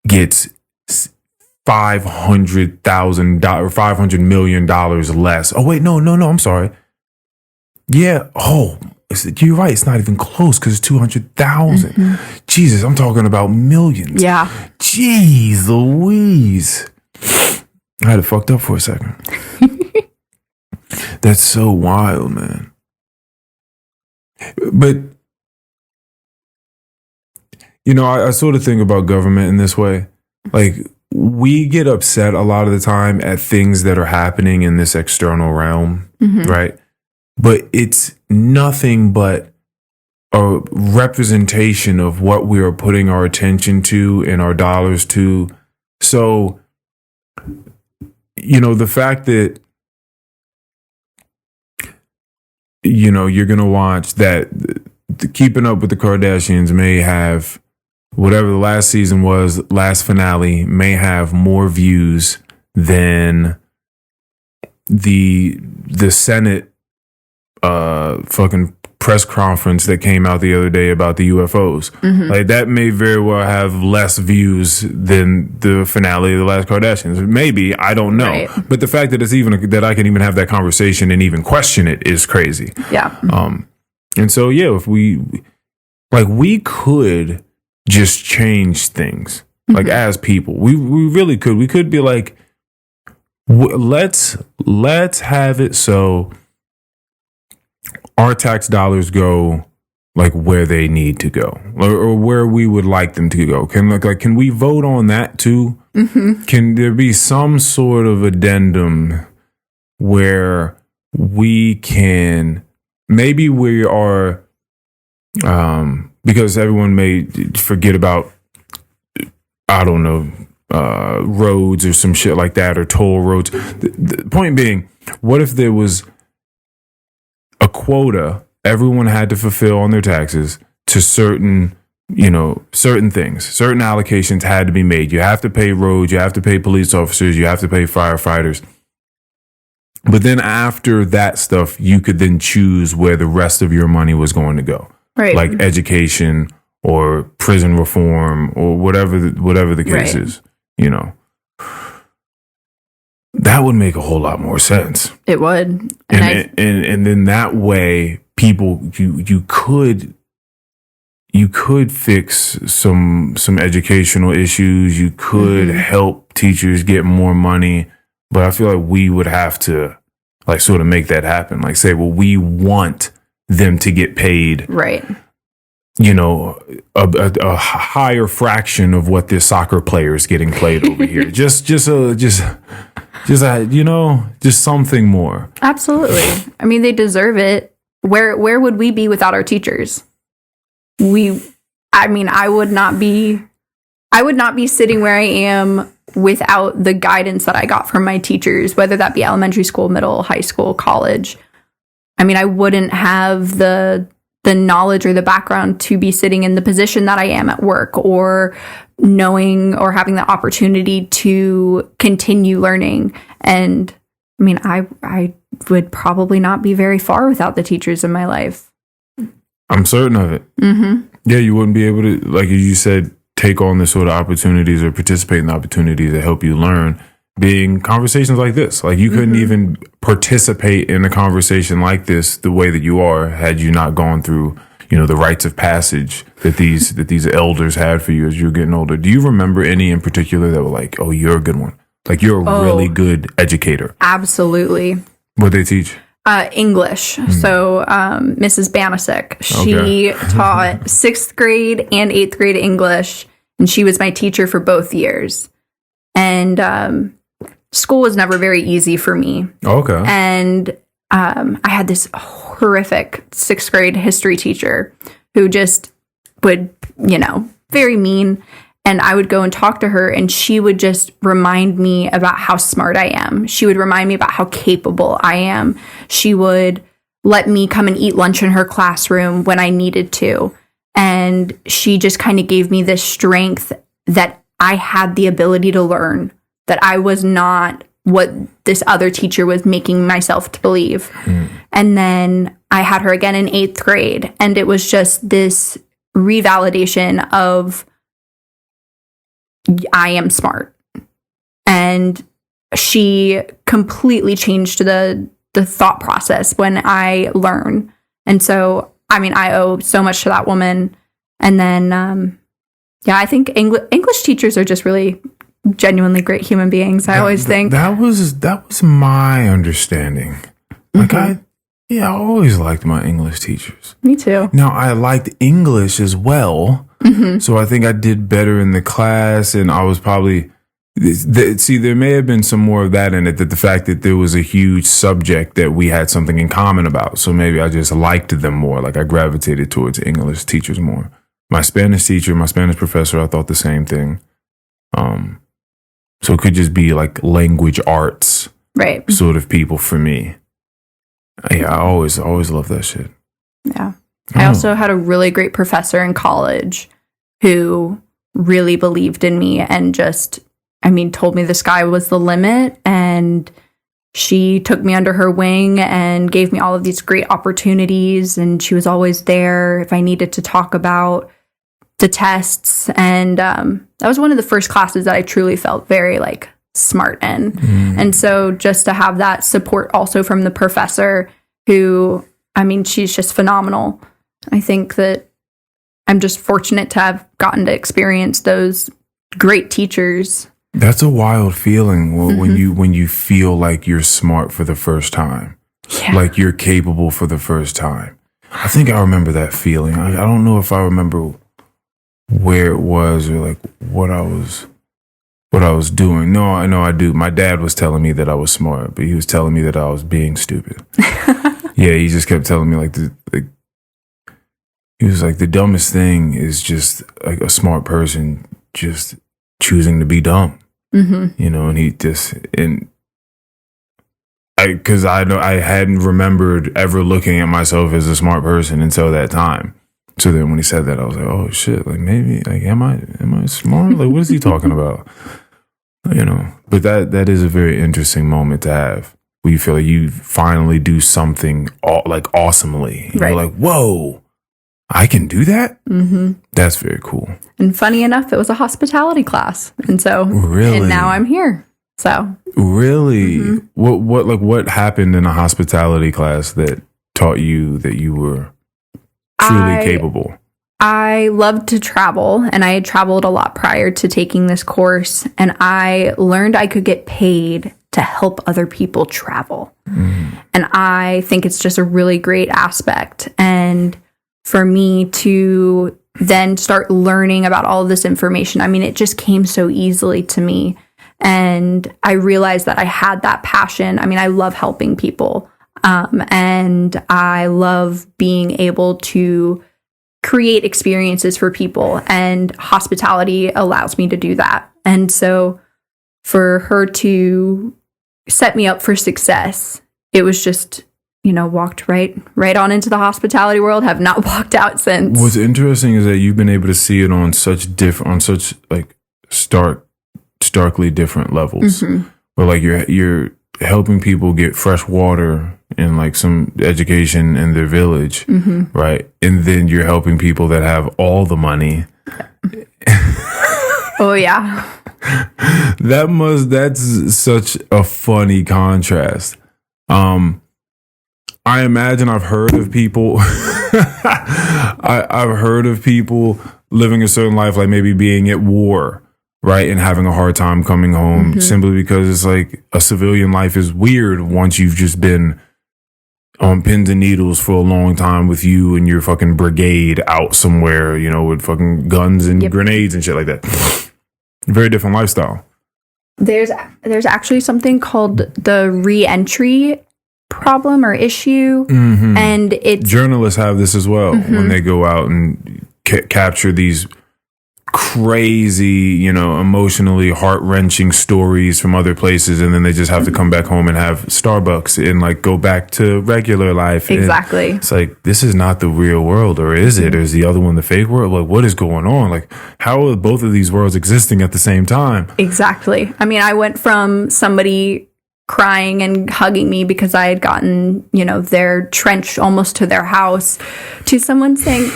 Gets $500,000 or $500 million less. Oh wait, no, I'm sorry. Yeah. Oh, you're right. It's not even close because it's 200,000. Jesus, I'm talking about millions. Yeah. Jeez Louise. I had it fucked up for a second. That's so wild, man. But, you know, I sort of think about government in this way. Like, we get upset a lot of the time at things that are happening in this external realm, right? But it's nothing but a representation of what we are putting our attention to and our dollars to. So, you know, the fact that, you know, you're going to watch that Keeping Up with the Kardashians may have, whatever the last season was, last finale, may have more views than the Senate fucking press conference that came out the other day about the UFOs. Like that may very well have less views than the finale of the last Kardashians. Maybe, I don't know. Right. But the fact that it's even that I can even have that conversation and even question it is crazy. Yeah. And so if we could just change things like as people. We really could. We could be like, let's have it so our tax dollars go like where they need to go or where we would like them to go. Can we vote on that too? Mm-hmm. Can there be some sort of addendum where we can, maybe we are, because everyone may forget about, I don't know, roads or some shit like that, or toll roads. The point being, what if there was a quota everyone had to fulfill on their taxes to certain things, certain allocations had to be made. You have to pay roads, you have to pay police officers, you have to pay firefighters. But then after that stuff, you could then choose where the rest of your money was going to go. Right. Like education or prison reform or whatever the case is, That would make a whole lot more sense. It would. And then that way people you could fix some educational issues. You could help teachers get more money, but I feel like we would have to like sort of make that happen. Like say, well, we want them to get paid, right? A higher fraction of what this soccer player is getting paid over here. just something more. Absolutely. I mean, they deserve it. Where would we be without our teachers? I would not be sitting where I am without the guidance that I got from my teachers, whether that be elementary school, middle, high school, college. I mean, I wouldn't have the knowledge or the background to be sitting in the position that I am at work, or knowing or having the opportunity to continue learning. And I mean, I would probably not be very far without the teachers in my life. I'm certain of it. Mm-hmm. Yeah, you wouldn't be able to, like you said, take on the sort of opportunities or participate in the opportunities that help you learn, being conversations like this. Like you couldn't even participate in a conversation like this the way that you are had you not gone through, the rites of passage that these elders had for you as you were getting older. Do you remember any in particular that were like, oh, you're a good one? Like you're a really good educator. Absolutely. What'd they teach? English. So Mrs. Banasek, she taught 6th grade and 8th grade English, and she was my teacher for both years. And school was never very easy for me. Okay. And I had this horrific 6th grade history teacher who just would, very mean. And I would go and talk to her, and she would just remind me about how smart I am. She would remind me about how capable I am. She would let me come and eat lunch in her classroom when I needed to. And she just kind of gave me this strength that I had the ability to learn, that I was not what this other teacher was making myself to believe. And then I had her again in 8th grade, and it was just this revalidation of, I am smart. And she completely changed the thought process when I learn. And so, I mean, I owe so much to that woman. And then, I think English teachers are just really genuinely great human beings. I always think that was my understanding. Like I always liked my English teachers. Me too. Now I liked English as well. So I think I did better in the class, and I was probably there may have been some more of that in it, that the fact that there was a huge subject that we had something in common about. So maybe I just liked them more. Like I gravitated towards English teachers more. My Spanish teacher, my Spanish professor, I thought the same thing. So it could just be like language arts, right? Sort of people for me. Yeah, I always loved that shit. Yeah. I also had a really great professor in college who really believed in me and just, told me the sky was the limit. And she took me under her wing and gave me all of these great opportunities. And she was always there if I needed to talk about the tests. And that was one of the first classes that I truly felt very smart in. And so just to have that support also from the professor who, she's just phenomenal. I think that I'm just fortunate to have gotten to experience those great teachers. That's a wild feeling when you feel like you're smart for the first time, like you're capable for the first time. I think I remember that feeling. I don't know if I remember where it was or like what I was doing. No, I know I do. My dad was telling me that I was smart, but he was telling me that I was being stupid. Yeah, he just kept telling me like he was like, the dumbest thing is just like a smart person just choosing to be dumb. Mm-hmm. You know, and because I know I hadn't remembered ever looking at myself as a smart person until that time. So then when he said that, I was like, oh shit, like maybe, like, am I smart? Like, what is he talking about? You know, but that is a very interesting moment to have, where you feel like you finally do something like awesomely. Right. You're like, whoa, I can do that? Mm-hmm. That's very cool. And funny enough, it was a hospitality class. And so, really? And now I'm here. So. Really? Mm-hmm. What happened in a hospitality class that taught you that you were truly capable? I loved to travel, and I had traveled a lot prior to taking this course, and I learned I could get paid to help other people travel. Mm. And I think it's just a really great aspect. And for me to then start learning about all of this information, I mean, it just came so easily to me. And I realized that I had that passion. I mean, I love helping people. And I love being able to create experiences for people, and hospitality allows me to do that. And so for her to set me up for success, it was just, walked right on into the hospitality world, have not walked out since. What's interesting is that you've been able to see it on such like starkly different levels. Mm-hmm. Where like you're helping people get fresh water and like some education in their village, mm-hmm. right? And then you're helping people that have all the money. Oh yeah. That's such a funny contrast. I imagine I've heard of people I've heard of people living a certain life, like maybe being at war, right, and having a hard time coming home, mm-hmm. simply because it's like a civilian life is weird once you've just been on pins and needles for a long time with you and your fucking brigade out somewhere, with fucking guns and grenades and shit like that. Very different lifestyle. There's actually something called the re-entry problem or issue, mm-hmm. and it's journalists have this as well, mm-hmm. when they go out and capture these crazy, emotionally heart-wrenching stories from other places, and then they just have to come back home and have Starbucks and like go back to regular life. Exactly. And it's like, this is not the real world, or is it? Or is the other one the fake world? Like, what is going on? Like, how are both of these worlds existing at the same time? Exactly. I mean, I went from somebody crying and hugging me because I had gotten, their trench almost to their house, to someone saying,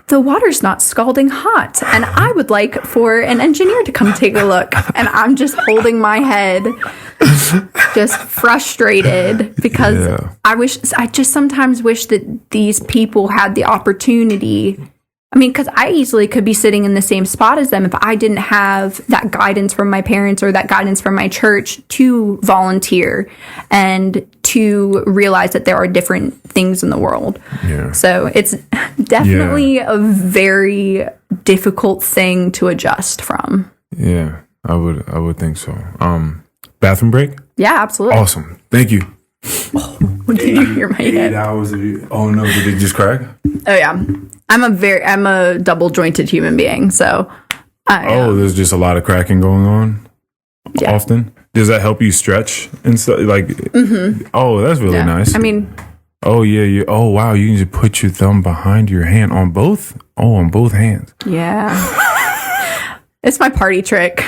the water's not scalding hot, and I would like for an engineer to come take a look. And I'm just holding my head, just frustrated, because I just sometimes wish that these people had the opportunity. I mean, because I easily could be sitting in the same spot as them if I didn't have that guidance from my parents or that guidance from my church to volunteer and to realize that there are different things in the world. Yeah. So it's definitely a very difficult thing to adjust from. Yeah, I would think so. Bathroom break? Yeah, absolutely. Awesome. Thank you. Oh, did you hear my head? 8 hours of you. Oh no, did it just crack? Oh yeah. I'm a double jointed human being, so there's just a lot of cracking going on often. Does that help you stretch and stuff? Like, mm-hmm. Oh, that's really nice. I mean, oh yeah, oh wow, you can just put your thumb behind your hand on both hands. Yeah. It's my party trick.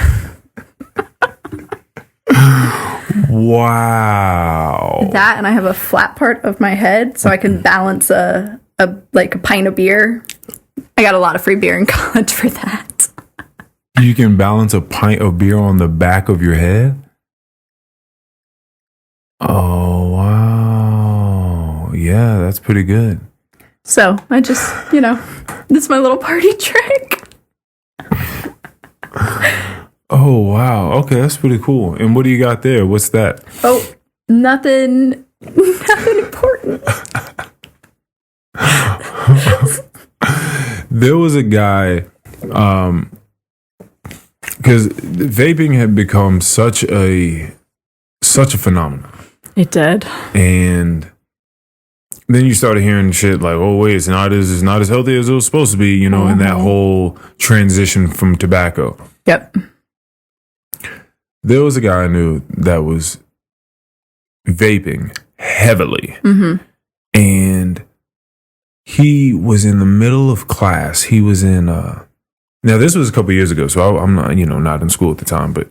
Wow. That, and I have a flat part of my head so I can balance a pint of beer. I got a lot of free beer in college for that. You can balance a pint of beer on the back of your head? Oh, wow. Yeah, that's pretty good. So I just, this is my little party trick. Oh, wow. Okay, that's pretty cool. And what do you got there? What's that? Oh, nothing important. There was a guy, because vaping had become such a phenomenon. It did. And then you started hearing shit like, oh wait, it's not as healthy as it was supposed to be, you know, in that whole transition from tobacco. Yep. There was a guy I knew that was vaping heavily. And he was in the middle of class. He was in now this was a couple years ago, so I'm not, you know, not in school at the time, but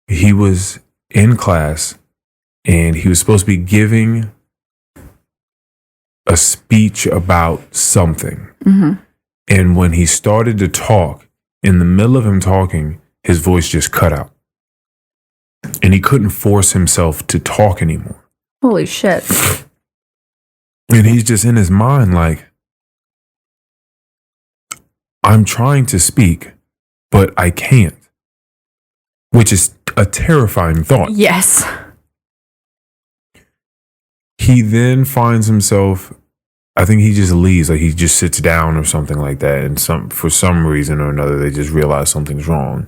he was in class and he was supposed to be giving a speech about something. And when he started to talk, in the middle of him talking, his voice just cut out. And he couldn't force himself to talk anymore. Holy shit. And he's just in his mind like, I'm trying to speak, but I can't. Which is a terrifying thought. Yes. He then finds himself, I think he just leaves, like he just sits down or something like that. And for some reason or another, they just realize something's wrong.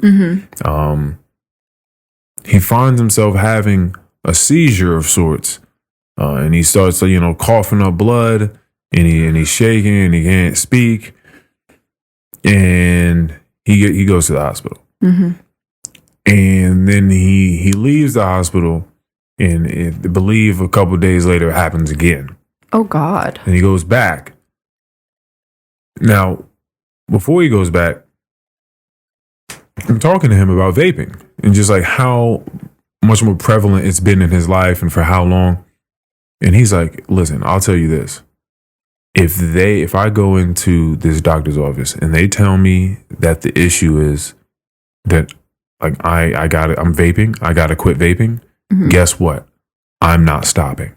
He finds himself having a seizure of sorts. And he starts, you know, coughing up blood, and he's shaking, and he can't speak. And he goes to the hospital. And then he leaves the hospital, and I believe a couple of days later it happens again. Oh, God. And he goes back. Now, before he goes back, I'm talking to him about vaping and just like how much more prevalent it's been in his life and for how long. And he's like, listen, I'll tell you this. If I go into this doctor's office and they tell me that the issue is that like I'm vaping, I gotta quit vaping, guess what? I'm not stopping.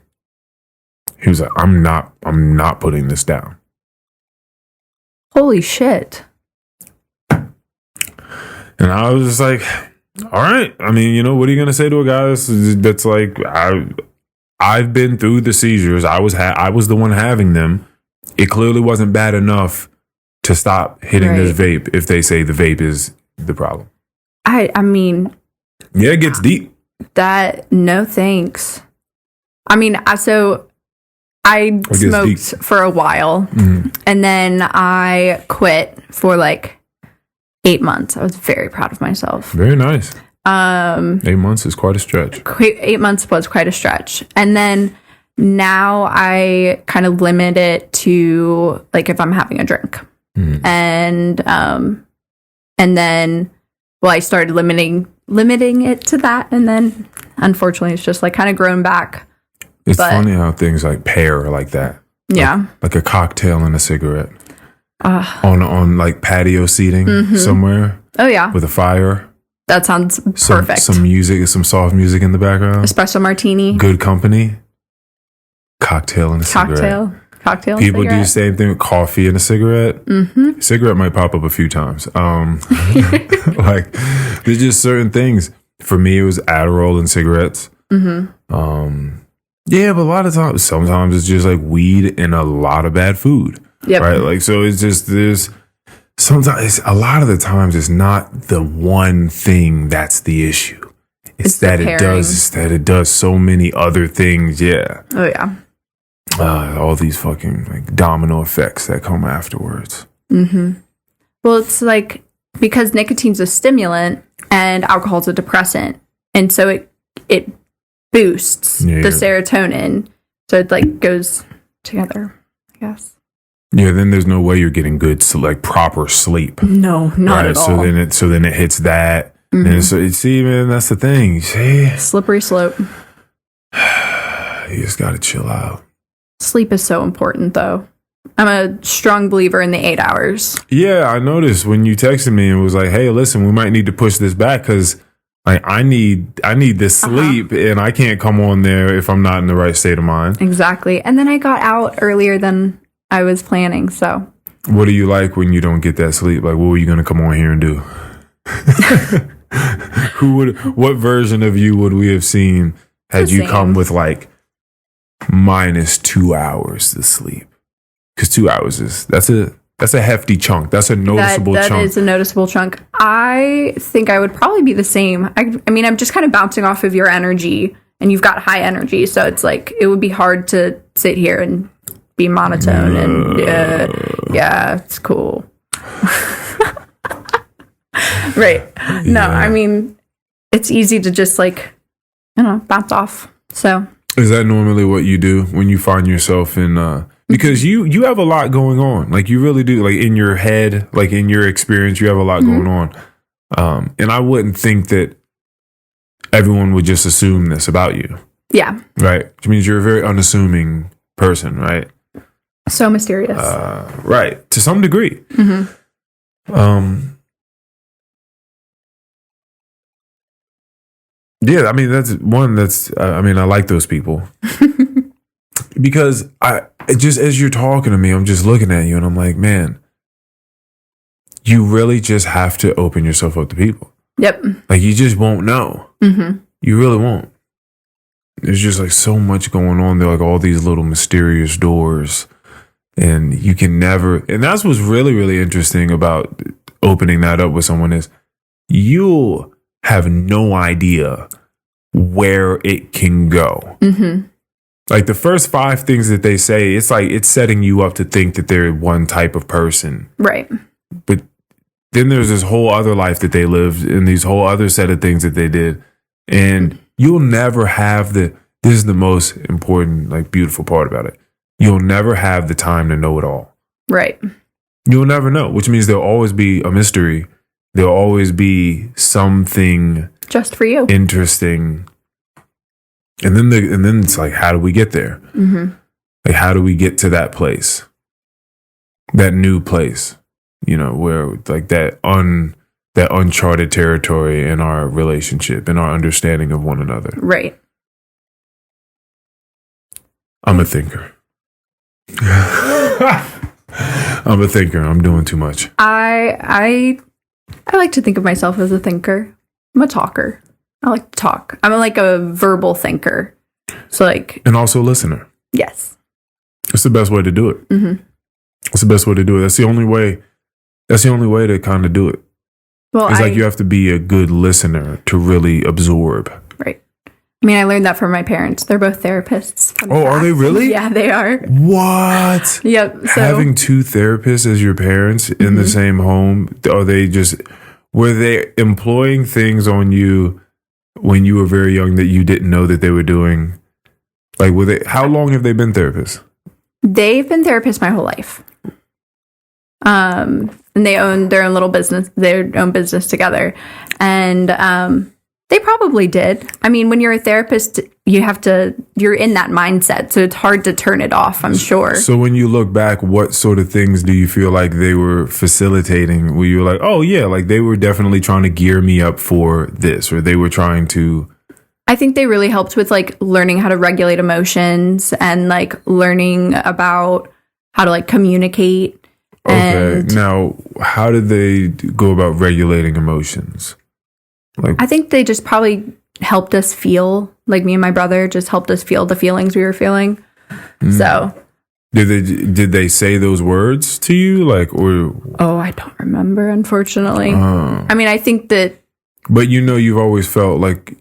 He was like, I'm not putting this down. Holy shit. And I was just like, all right. I mean, you know, what are you going to say to a guy that's like, I've been through the seizures. I was the one having them. It clearly wasn't bad enough to stop hitting this vape if they say the vape is the problem. I mean. Yeah, it gets deep. No thanks. I mean, I smoked for a while and then I quit for like 8 months. I was very proud of myself. Very nice. 8 months is quite a stretch. 8 months was quite a stretch. And then now I kind of limit it to like if I'm having a drink. And then I started limiting it to that, and then unfortunately it's just like kind of grown back. It's funny how things like pair like that. Yeah. Like a cocktail and a cigarette. On like patio seating somewhere. Oh yeah. With a fire. That sounds perfect. Some music, some soft music in the background. Espresso martini. Good company. Cocktail and a cigarette. Cocktail. People do the same thing with coffee and a cigarette. Cigarette might pop up a few times. Like there's just certain things. For me, it was Adderall and cigarettes. Yeah, but a lot of times, sometimes it's just like weed and a lot of bad food. Yep. Right. Like, so it's just, a lot of the times it's not the one thing that's the issue. It's that it does so many other things. Yeah. Oh yeah. All these fucking like domino effects that come afterwards. Well, it's like, because nicotine's a stimulant and alcohol's a depressant. And so it boosts the serotonin. So it like goes together, I guess. Yeah, then there's no way you're getting good, like proper sleep. No, not at all. So then it hits that. And so see, man, that's the thing. See? Slippery slope. You just gotta chill out. Sleep is so important, though. I'm a strong believer in the 8 hours. Yeah, I noticed when you texted me and was like, "Hey, listen, we might need to push this back because I need this sleep, and I can't come on there if I'm not in the right state of mind." Exactly. And then I got out earlier than I was planning. So, what do you like when you don't get that sleep? Like, what were you going to come on here and do? What version of you would we have seen had you come with like minus 2 hours to sleep? Because 2 hours that's a hefty chunk. That's a noticeable chunk. That is a noticeable chunk. I think I would probably be the same. I mean, I'm just kind of bouncing off of your energy, and you've got high energy, so it's like it would be hard to sit here and be monotone. And yeah, it's cool. Right. No, I mean, it's easy to just like, bounce off. So is that normally what you do when you find yourself in because you have a lot going on, like you really do, like in your head, like in your experience, you have a lot going on. And I wouldn't think that everyone would just assume this about you. Yeah. Right. Which means you're a very unassuming person, right? So mysterious. Right. To some degree. Yeah, I mean, I like those people. Because just as you're talking to me, I'm just looking at you and I'm like, man, you really just have to open yourself up to people. Yep. Like you just won't know. You really won't. There's just like so much going on there, like all these little mysterious doors, and you can never. And that's what's really, really interesting about opening that up with someone is you'll have no idea where it can go. Like the first 5 things that they say, it's like it's setting you up to think that they're one type of person. Right. But then there's this whole other life that they lived and these whole other set of things that they did. And you'll never have this is the most important, like beautiful part about it. You'll never have the time to know it all. Right. You'll never know, which means there'll always be a mystery. There'll always be something just for you. Interesting. And then it's like, how do we get there? Like, how do we get to that place? That new place, where like that uncharted territory in our relationship and our understanding of one another. Right. I'm a thinker. I'm a thinker. I'm doing too much. I like to think of myself as a thinker. I'm a talker. I like to talk. I'm like a verbal thinker. So like, and also a listener. Yes. It's the best way to do it. It's the best way to do it. That's the only way. That's the only way to kind of do it. Well, it's like you have to be a good listener to really absorb. Right. I mean, I learned that from my parents. They're both therapists. Oh, are they really? Yeah, they are. What? Yep. So, having 2 therapists as your parents in the same home, were they employing things on you when you were very young that you didn't know that they were doing? Like, how long have they been therapists? They've been therapists my whole life. And they own their own little business, their own business together. And they probably did. I mean, when you're a therapist, you're in that mindset. So it's hard to turn it off, I'm sure. So when you look back, what sort of things do you feel like they were facilitating? Where you were like, oh, yeah, like they were definitely trying to gear me up for this, or they were trying to. I think they really helped with like learning how to regulate emotions and like learning about how to like communicate. Okay. Now, how did they go about regulating emotions? Like, I think they just probably helped us feel, like me and my brother just helped us feel the feelings we were feeling. So did they say those words to you? Like, or I don't remember, unfortunately. I mean, I think that. But you've always felt like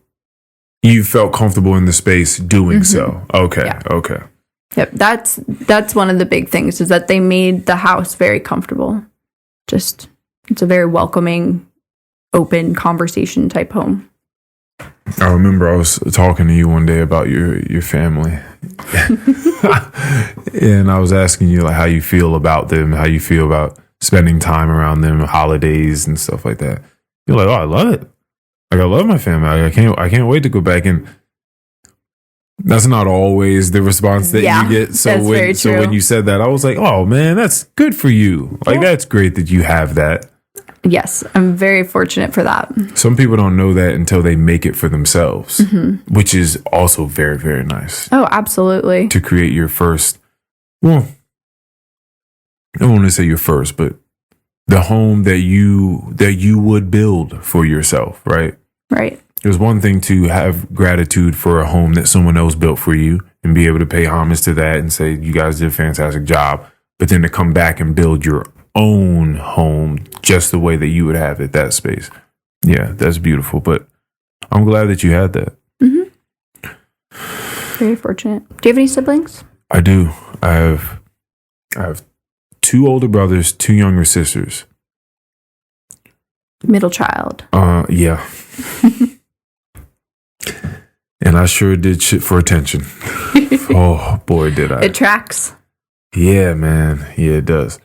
you felt comfortable in the space doing so. Okay. Yeah. Okay. Yep. That's one of the big things is that they made the house very comfortable. Just, it's a very welcoming, open conversation type home. I remember I was talking to you one day about your family. And I was asking you like how you feel about them, how you feel about spending time around them, holidays and stuff like that. You're like, oh, I love it. Like I love my family. I can't wait to go back. And that's not always the response that you get. So when you said that, I was like, oh man, that's good for you. Like that's great that you have that. Yes, I'm very fortunate for that. Some people don't know that until they make it for themselves, which is also very, very nice. Oh, absolutely. To create your first, well, I don't want to say your first, but the home that you would build for yourself, right? Right. There's one thing to have gratitude for a home that someone else built for you and be able to pay homage to that and say, you guys did a fantastic job. But then to come back and build your own home just the way that you would have it, that space. Yeah, that's beautiful. But I'm glad that you had that. Very fortunate. Do you have any siblings? I do. I have 2 older brothers, 2 younger sisters. Middle child. Yeah. And I sure did shit for attention. Oh boy, did I. It tracks. Yeah, man. Yeah, it does.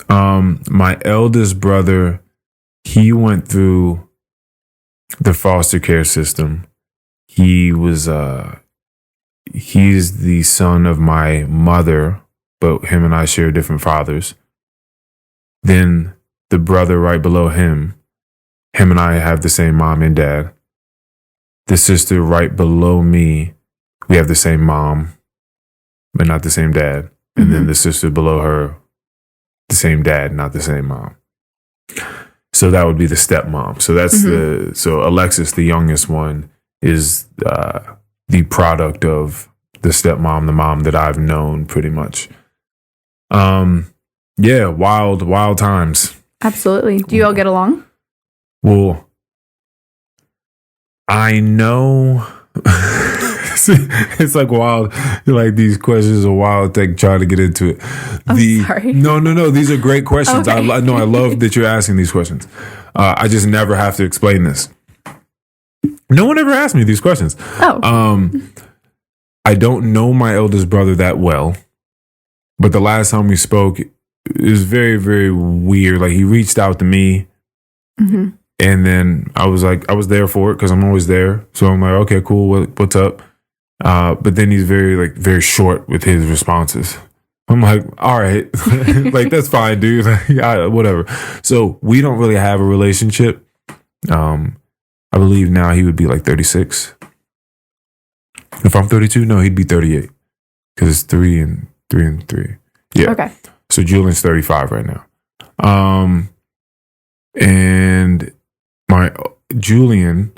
My eldest brother, he went through the foster care system. He was he's the son of my mother, but him and I share different fathers. Then the brother right below him and I have the same mom and dad. The sister right below me, we have the same mom, but not the same dad. And then the sister below her, the same dad, not the same mom. So that would be the stepmom. So that's so Alexis, the youngest one, is the product of the stepmom, the mom that I've known pretty much. Yeah, wild times. Absolutely. Do you all get along? Well, I know it's like wild. Like these questions are wild. Like trying to get into it. Sorry. No. These are great questions. Okay. I love that you're asking these questions. I just never have to explain this. No one ever asked me these questions. Oh. I don't know my eldest brother that well, but the last time we spoke, it was very, very weird. Like he reached out to me. And then I was there for it because I'm always there. So I'm like, okay, cool. What's up? But then he's very short with his responses. I'm like, all right, like that's fine, dude. Whatever. So we don't really have a relationship. I believe now he would be like 36. If I'm 32, no, he'd be 38 because it's 3 and 3. Yeah. Okay. So Julian's 35 right now. And my Julian,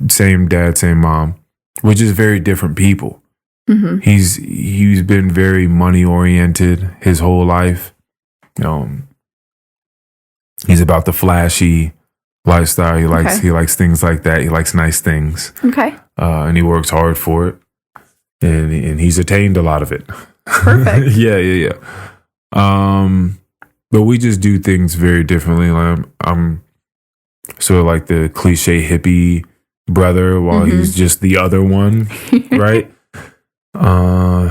same dad, same mom, we're just very different people. He's been very money oriented his whole life. He's about the flashy lifestyle. He likes things like that. He likes nice things. Okay. And he works hard for it. And he's attained a lot of it. Perfect. Yeah. But we just do things very differently. Like I'm sort of like the cliche hippie brother while he's just the other one, right?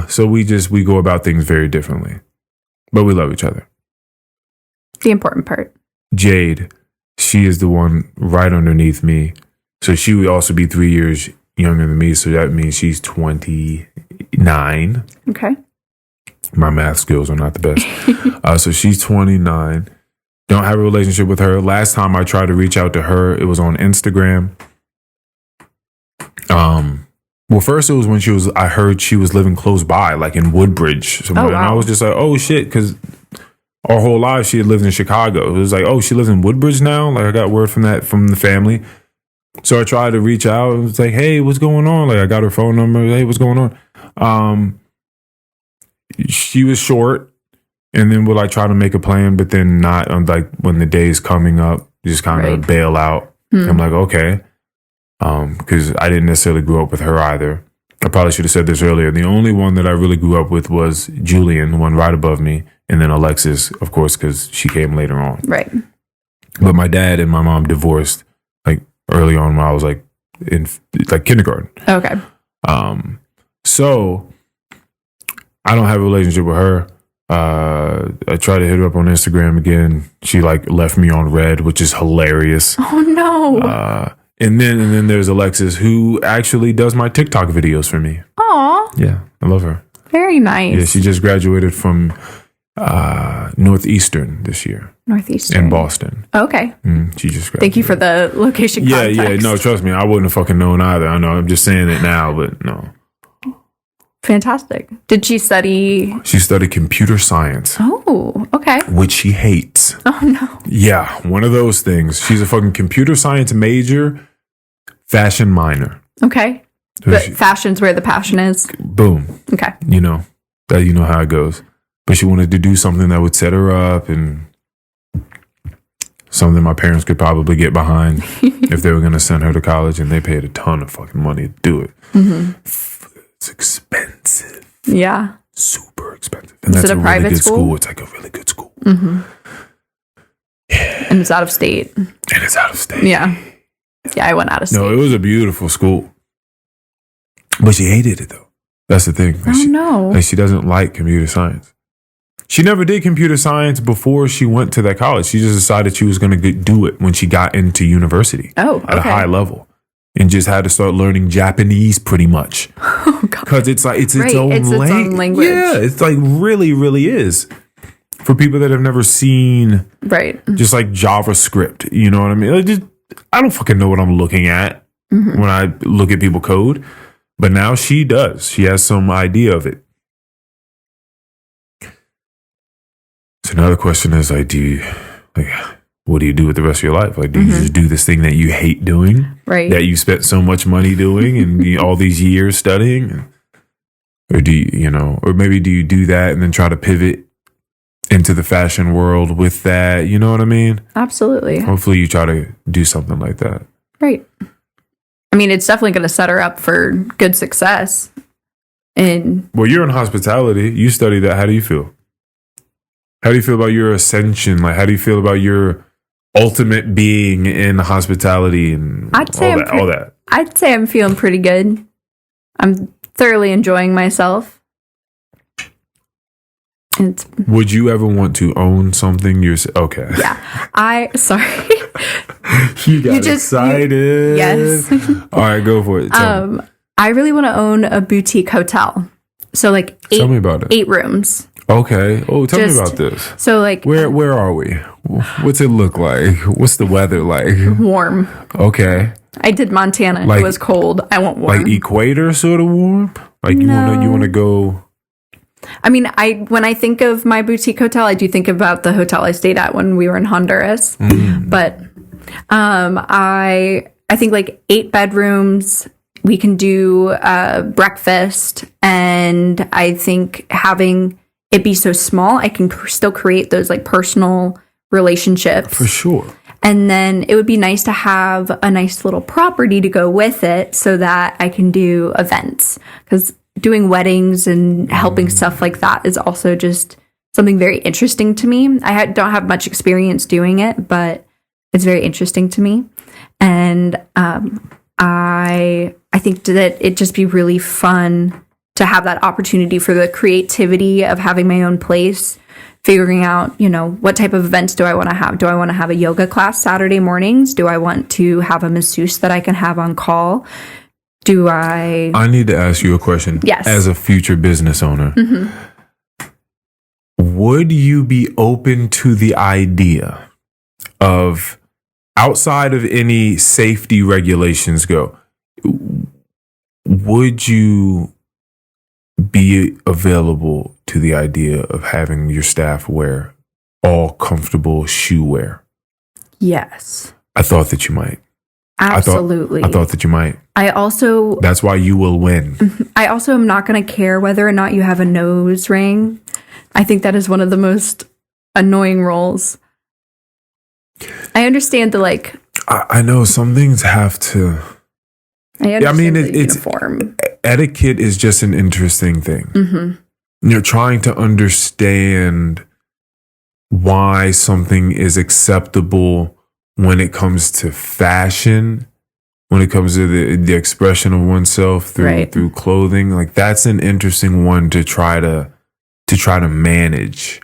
So we go about things very differently, but we love each other. The important part. Jade, she is the one right underneath me. So she would also be 3 years younger than me. So that means she's 29. Okay. My math skills are not the best. So she's 29. Don't have a relationship with her. Last time I tried to reach out to her, it was on Instagram. Well, first it was when I heard she was living close by, like in Woodbridge. Somewhere. Oh, wow. And I was just like, oh shit, because our whole lives she had lived in Chicago. It was like, oh, she lives in Woodbridge now? Like I got word from the family. So I tried to reach out and was like, hey, what's going on? Like I got her phone number. Hey, what's going on? She was short, and then would like try to make a plan, but then not. Like when the day's coming up, just kind of bail out. I'm like, okay, because I didn't necessarily grow up with her either. I probably should have said this earlier. The only one that I really grew up with was Julian, the one right above me, and then Alexis, of course, because she came later on. Right. But my dad and my mom divorced like early on when I was like in like kindergarten. Okay. So I don't have a relationship with her. I tried to hit her up on Instagram again. She like left me on red, which is hilarious. Oh no. And then there's Alexis, who actually does my TikTok videos for me. Aw. Yeah, I love her. Very nice. Yeah, she just graduated from Northeastern this year. Northeastern. In Boston. Okay. She just graduated. Thank you for the location context. Yeah. No, trust me. I wouldn't have fucking known either. I know. I'm just saying it now, but no. Fantastic. Did she study? She studied computer science. Oh, okay. Which she hates. Oh, no. Yeah, one of those things. She's a fucking computer science major, fashion minor. Okay. But fashion's where the passion is. Boom. Okay. You know how it goes. but she wanted to do something that would set her up and something my parents could probably get behind if they were going to send her to college, and they paid a ton of fucking money to do it. It's expensive. Yeah. Super expensive. And Is that's it a really private good school? It's like a really good school. Yeah. And it's out of state. And it's out of state. Yeah. Yeah, I went out of state. No, it was a beautiful school. But she hated it, though. That's the thing. Oh, no. Like, she doesn't like computer science. She never did computer science before she went to that college. She just decided she was going to do it when she got into university. Oh, okay. At a high level. And just had to start learning Japanese pretty much. Oh, God. Because it's like, it's its Right, it's its own language. Yeah, it's like really, really is. For people that have never seen Right. just like JavaScript, you know what I mean? Like, I don't fucking know what I'm looking at when I look at people code. But now she does. She has some idea of it. So another question is like, what do you do with the rest of your life? Like, do you just do this thing that you hate doing? Right. That you spent so much money doing and all these years studying? Or do you, or maybe do you do that and then try to pivot into the fashion world with that? You know what I mean? Absolutely. Hopefully you try to do something like that. Right. I mean, it's definitely going to set her up for good success. And Well, you're in hospitality. You study that. How do you feel? How do you feel about your ascension? Like, how do you feel about your ultimate being in hospitality and I'd say all that? I'd say I'm feeling pretty good. I'm thoroughly enjoying myself. It's, Would you ever want to own something yourself? Okay. yeah. Sorry. You got excited. Yes. All right, go for it. Tell me. I really want to own a boutique hotel. So like Tell me about it. 8 rooms. Okay. Oh, tell me Just- about this. So like Where are we? What's it look like? What's the weather like? warm. Okay. I did Montana. Like- It was cold. I want warm. Like equator sort of warm? Like you want to go. I mean, when I think of my boutique hotel, I do think about the hotel I stayed at when we were in Honduras. But I think like 8 bedrooms. We can do breakfast, and I think having it be so small, I can still create those like personal relationships. For sure. And then it would be nice to have a nice little property to go with it so that I can do events. Because doing weddings and helping stuff like that is also just something very interesting to me. I don't have much experience doing it, but it's very interesting to me. And I think that it'd just be really fun to have that opportunity for the creativity of having my own place, figuring out, what type of events do I want to have? Do I want to have a yoga class Saturday mornings? Do I want to have a masseuse that I can have on call? I need to ask you a question. Yes. As a future business owner, would you be open to the idea of, outside of any safety regulations go, would you be available to the idea of having your staff wear all comfortable shoe wear? Yes. I thought that you might. Absolutely. I thought that you might. That's why you will win. I also am not going to care whether or not you have a nose ring. I think that is one of the most annoying roles. I understand the I know some things have to. I understand the uniform. Etiquette is just an interesting thing. You're trying to understand why something is acceptable when it comes to fashion, when it comes to the expression of oneself through clothing. Like, that's an interesting one to try to manage,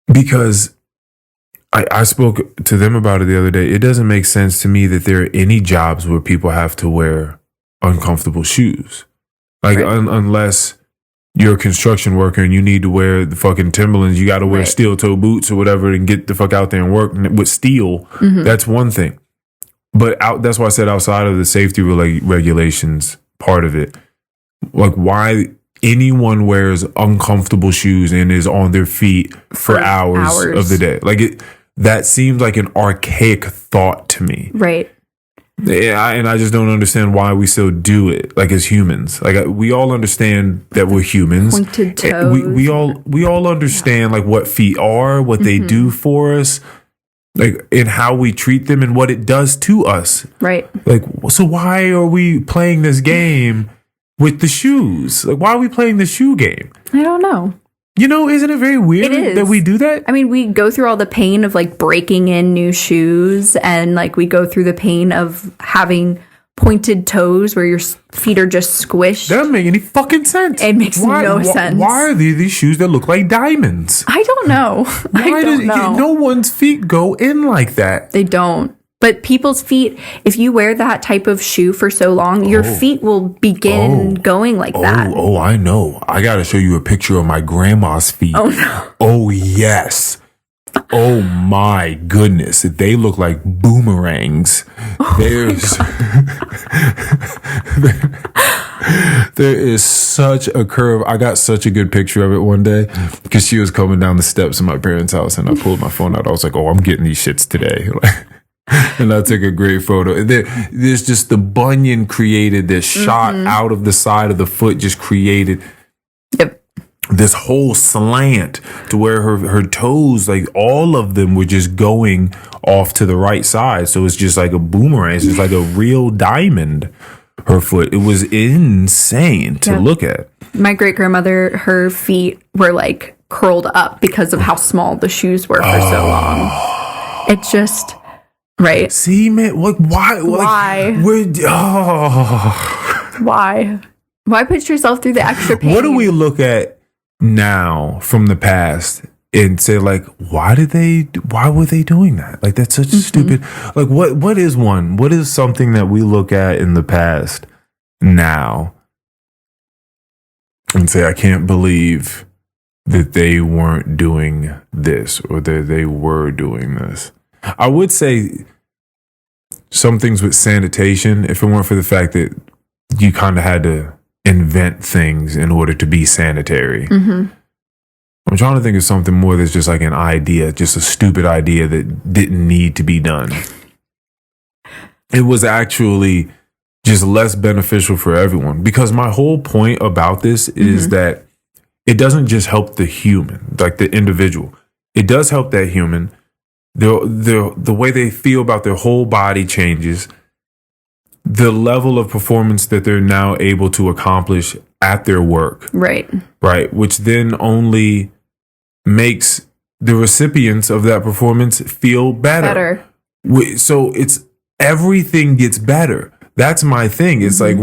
because I spoke to them about it the other day. It doesn't make sense to me that there are any jobs where people have to wear uncomfortable shoes. Like, unless you're a construction worker and you need to wear the fucking Timberlands, you got to wear steel toe boots or whatever and get the fuck out there and work with steel. That's one thing. But that's why I said outside of the safety regulations part of it, like, why anyone wears uncomfortable shoes and is on their feet for hours of the day. Like, that seems like an archaic thought to me. Right. Yeah, and I just don't understand why we still do it. Like as humans, like we all understand that we're humans. Pointed toes. We all understand like what feet are, what they do for us, like and how we treat them and what it does to us. Right. Like, so why are we playing this game with the shoes? Like, why are we playing the shoe game? I don't know. You know, isn't it very weird that we do that? I mean, we go through all the pain of like breaking in new shoes, and like we go through the pain of having pointed toes where your feet are just squished. That doesn't make any fucking sense. It makes no sense. Why are these shoes that look like diamonds? I don't know. I don't know. No one's feet go in like that. They don't. But people's feet, if you wear that type of shoe for so long, your feet will begin going like that. Oh, I know. I got to show you a picture of my grandma's feet. Oh, no. Oh, yes. Oh, my goodness. They look like boomerangs. There's... There is such a curve. I got such a good picture of it one day because she was coming down the steps of my parents' house and I pulled my phone out. I was like, oh, I'm getting these shits today. And I took a great photo. There's just the bunion created, this shot out of the side of the foot just created this whole slant to where her toes, like all of them were just going off to the right side. So it's just like a boomerang. It's just like a real diamond, her foot. It was insane to look at. My great-grandmother, her feet were like curled up because of how small the shoes were for so long. It's just... Right. See, man, like, why? Why? Why? Why put yourself through the extra pain? What do we look at now from the past and say, like, why were they doing that? Like, that's such a stupid, like, what is something that we look at in the past now and say, I can't believe that they weren't doing this or that they were doing this? I would say some things with sanitation, if it weren't for the fact that you kind of had to invent things in order to be sanitary. I'm trying to think of something more that's just like an idea, just a stupid idea that didn't need to be done. It was actually just less beneficial for everyone because my whole point about this is that it doesn't just help the human, like the individual. It does help that human. The way they feel about their whole body changes. The level of performance that they're now able to accomplish at their work. Right. Which then only makes the recipients of that performance feel better. So it's everything gets better. That's my thing. It's like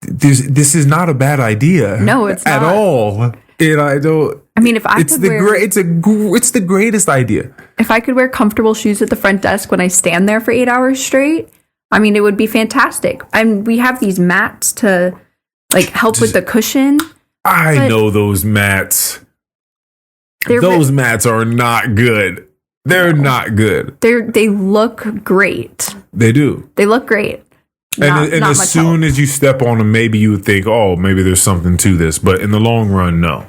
this is not a bad idea. No, it's not. At all. And I don't. I mean, if I it's could it's the greatest idea. If I could wear comfortable shoes at the front desk when I stand there for 8 hours straight, I mean, it would be fantastic. And we have these mats to like help with the cushion. I know those mats. Those mats are not good. They're not good. They look great. They do. They look great. And as soon as you step on them, maybe you would think, oh, maybe there's something to this. But in the long run, no.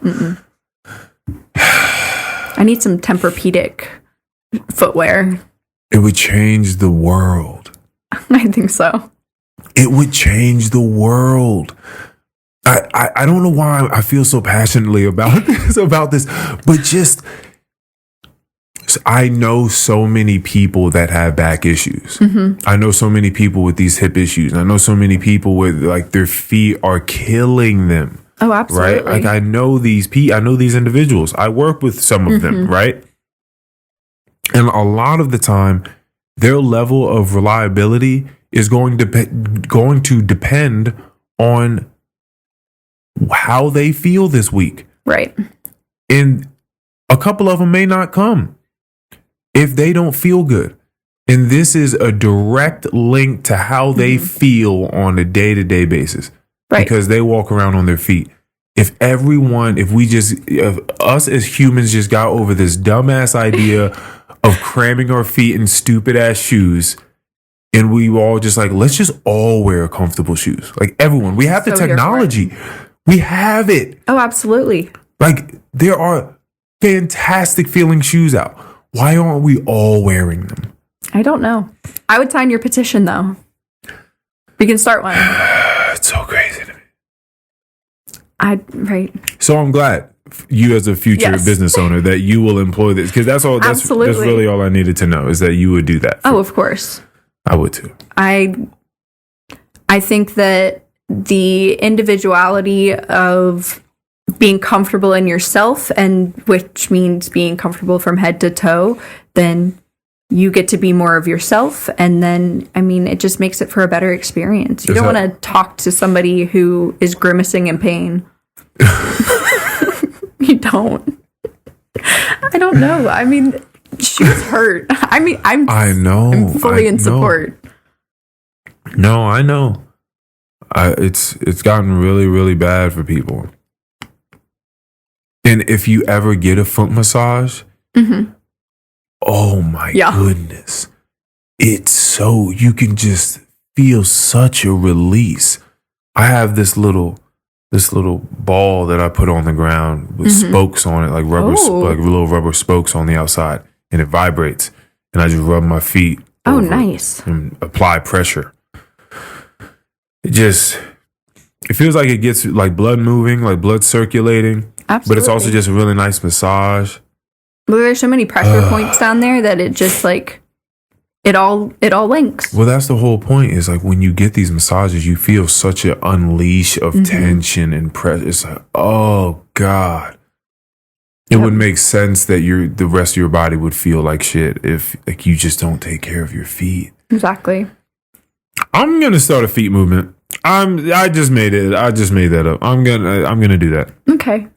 I need some Tempur-Pedic footwear. It would change the world. I think so. It would change the world. I don't know why I feel so passionately about this, but just I know so many people that have back issues. I know so many people with these hip issues. I know so many people with like their feet are killing them. Oh, absolutely. Right? Like I know these individuals. I work with some of them, right? And a lot of the time, their level of reliability is going to depend on how they feel this week. Right. And a couple of them may not come if they don't feel good. And this is a direct link to how they feel on a day-to-day basis. Right. Because they walk around on their feet. If us as humans just got over this dumbass idea of cramming our feet in stupid ass shoes, and we all just like, let's just all wear comfortable shoes. Like everyone, we have the technology. We have it. Oh, absolutely. Like there are fantastic feeling shoes out. Why aren't we all wearing them? I don't know. I would sign your petition, though. We can start one. It's so crazy to me. Right. So I'm glad you, as a future business owner, that you will employ this, because that's really all I needed to know, is that you would do that. Oh, of course. I would too. I think that the individuality of being comfortable in yourself, and which means being comfortable from head to toe, then you get to be more of yourself. And then, I mean, it just makes it for a better experience. You don't want to talk to somebody who is grimacing in pain. You don't. I don't know. I mean, she was hurt. I mean, I'm fully in support. No, I know. It's gotten really, really bad for people. And if you ever get a foot massage, oh my goodness. It's so, you can just feel such a release. I have this little ball that I put on the ground with spokes on it, like little rubber spokes on the outside, and it vibrates. And I just rub my feet. Oh, nice. And apply pressure. It feels like it gets like blood moving, like blood circulating. Absolutely. But it's also just a really nice massage. Well, there's so many pressure points down there that it just like it all links. Well, that's the whole point, is like when you get these massages, you feel such an unleash of tension and pressure. It's like, oh God. It would make sense that the rest of your body would feel like shit if like you just don't take care of your feet. Exactly. I'm gonna start a feet movement. I just made that up. I'm gonna do that. Okay.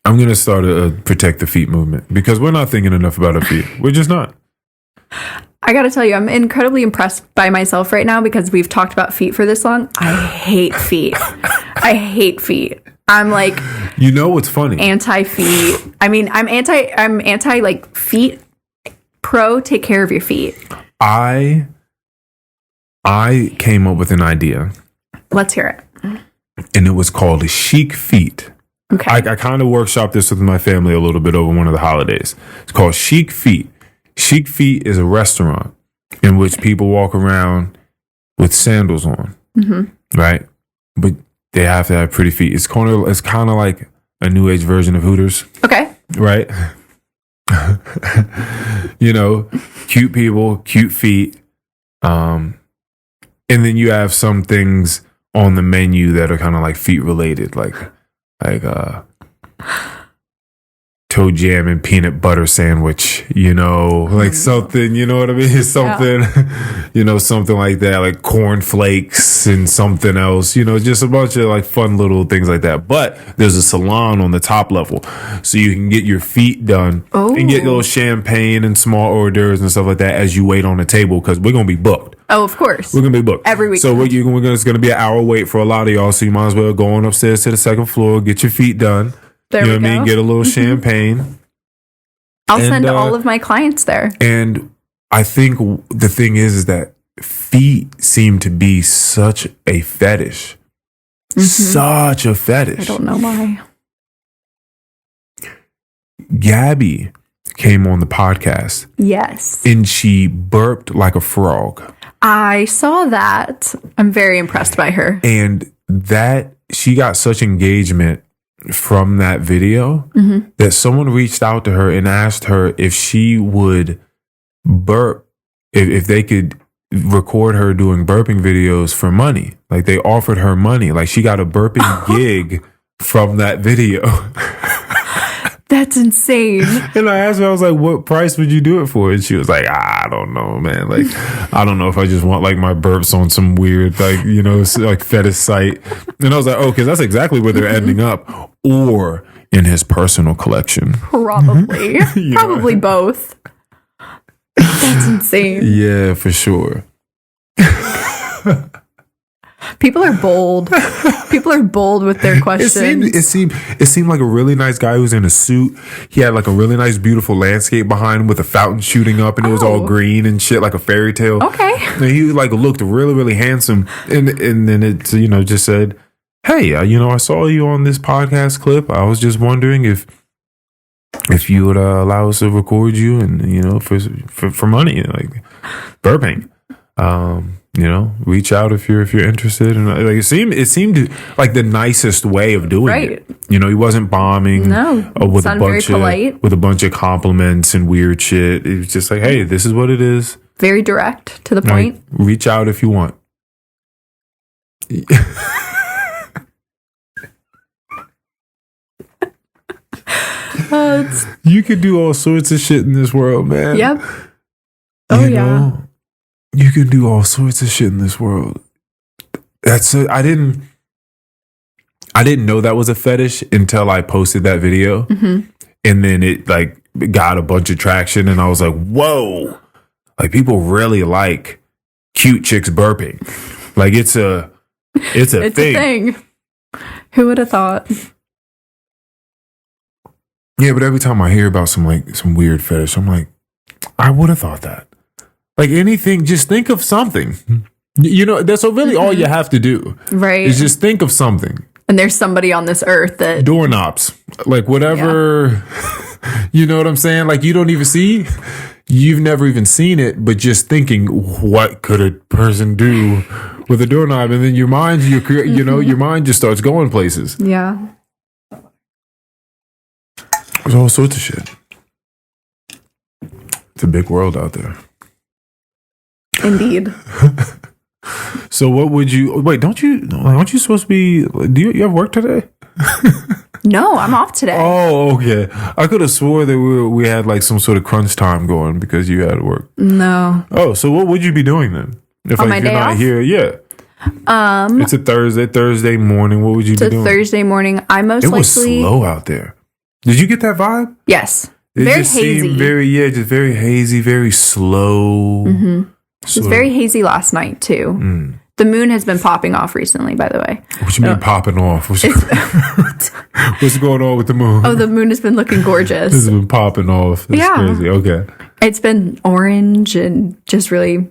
I'm gonna start a protect the feet movement, because we're not thinking enough about our feet. We're just not. I gotta tell you, I'm incredibly impressed by myself right now, because we've talked about feet for this long. I hate feet. I hate feet. I'm like, you know what's funny? Anti-feet. I mean, I'm anti like feet. Pro, take care of your feet. I came up with an idea. Let's hear it. And it was called Chic Feet. Okay. I kind of workshopped this with my family a little bit over one of the holidays. It's called Chic Feet. Chic Feet is a restaurant in which people walk around with sandals on, right? But they have to have pretty feet. It's kind of like a new age version of Hooters. Okay. Right? You know, cute people, cute feet. And then you have some things on the menu that are kind of like feet related, like toe jam and peanut butter sandwich, you know, like something, you know what I mean? Something, you know, something like that, like corn flakes and something else, you know, just a bunch of like fun little things like that. But there's a salon on the top level, so you can get your feet done and get a little champagne and small hors d'oeuvres and stuff like that as you wait on the table, because we're going to be booked. Oh, of course. We're going to be booked. Every week. So it's going to be an hour wait for a lot of y'all, so you might as well go on upstairs to the second floor, get your feet done. There you know we what I go. mean? Get a little champagne. I'll send all of my clients there. And I think the thing is that feet seem to be such a fetish. Such a fetish. I don't know why. Gabby came on the podcast. Yes. And she burped like a frog. I saw that. I'm very impressed by her. And that she got such engagement from that video that someone reached out to her and asked her if she would burp, if they could record her doing burping videos for money. Like they offered her money. Like she got a burping gig from that video. That's insane. And I asked her, I was like, what price would you do it for? And she was like, I don't know, man. Like, I don't know if I just want like my burps on some weird, like, you know, like fetish site. And I was like, oh, because that's exactly where they're ending up. Or in his personal collection. Probably. Probably both. That's insane. Yeah, for sure. People are bold. People are bold with their questions. It seemed like a really nice guy who was in a suit. He had like a really nice, beautiful landscape behind him with a fountain shooting up, and it was all green and shit, like a fairy tale. Okay. And he like looked really, really handsome. And then it, you know, just said, "Hey, you know, I saw you on this podcast clip. I was just wondering if if you would allow us to record you, and for money, like burping, reach out if you're interested. And like it seemed like the nicest way of doing it. He wasn't bombing. No, with a bunch of compliments and weird shit. It was just like, hey, this is what it is. Very direct, to the point. Like, reach out if you want. You could do all sorts of shit in this world, man. Yep. You can do all sorts of shit in this world. I didn't know that was a fetish until I posted that video. Mm-hmm. And then it like got a bunch of traction, and I was like, whoa, like people really like cute chicks burping. Like it's a thing. Who would have thought? Yeah, but every time I hear about some weird fetish, I'm like, I would have thought that. Like anything, just think of something. That's really all you have to do. Right. Is just think of something. And there's somebody on this earth that... Doorknobs. Like whatever, you know what I'm saying? Like you don't even see, you've never even seen it, but just thinking, what could a person do with a doorknob? And then your mind, your mind just starts going places. Yeah. There's all sorts of shit. It's a big world out there. Indeed. So what would you... Wait, aren't you supposed to be... Do you have work today? No, I'm off today. Oh, okay. I could have swore that we had like some sort of crunch time going because you had work. No. Oh, so what would you be doing then? If on my you're day not off? Here, yeah. It's a Thursday morning. What would you be doing? It's a Thursday morning. I most likely... It was slow out there. Did you get that vibe? Yes. It very just hazy. Seemed just very hazy, very slow. Mm-hmm. It was very hazy last night too. Mm. The moon has been popping off recently, by the way. What you mean popping off? What's going on with the moon? Oh, the moon has been looking gorgeous. This has been popping off. That's crazy. Okay. It's been orange and just really...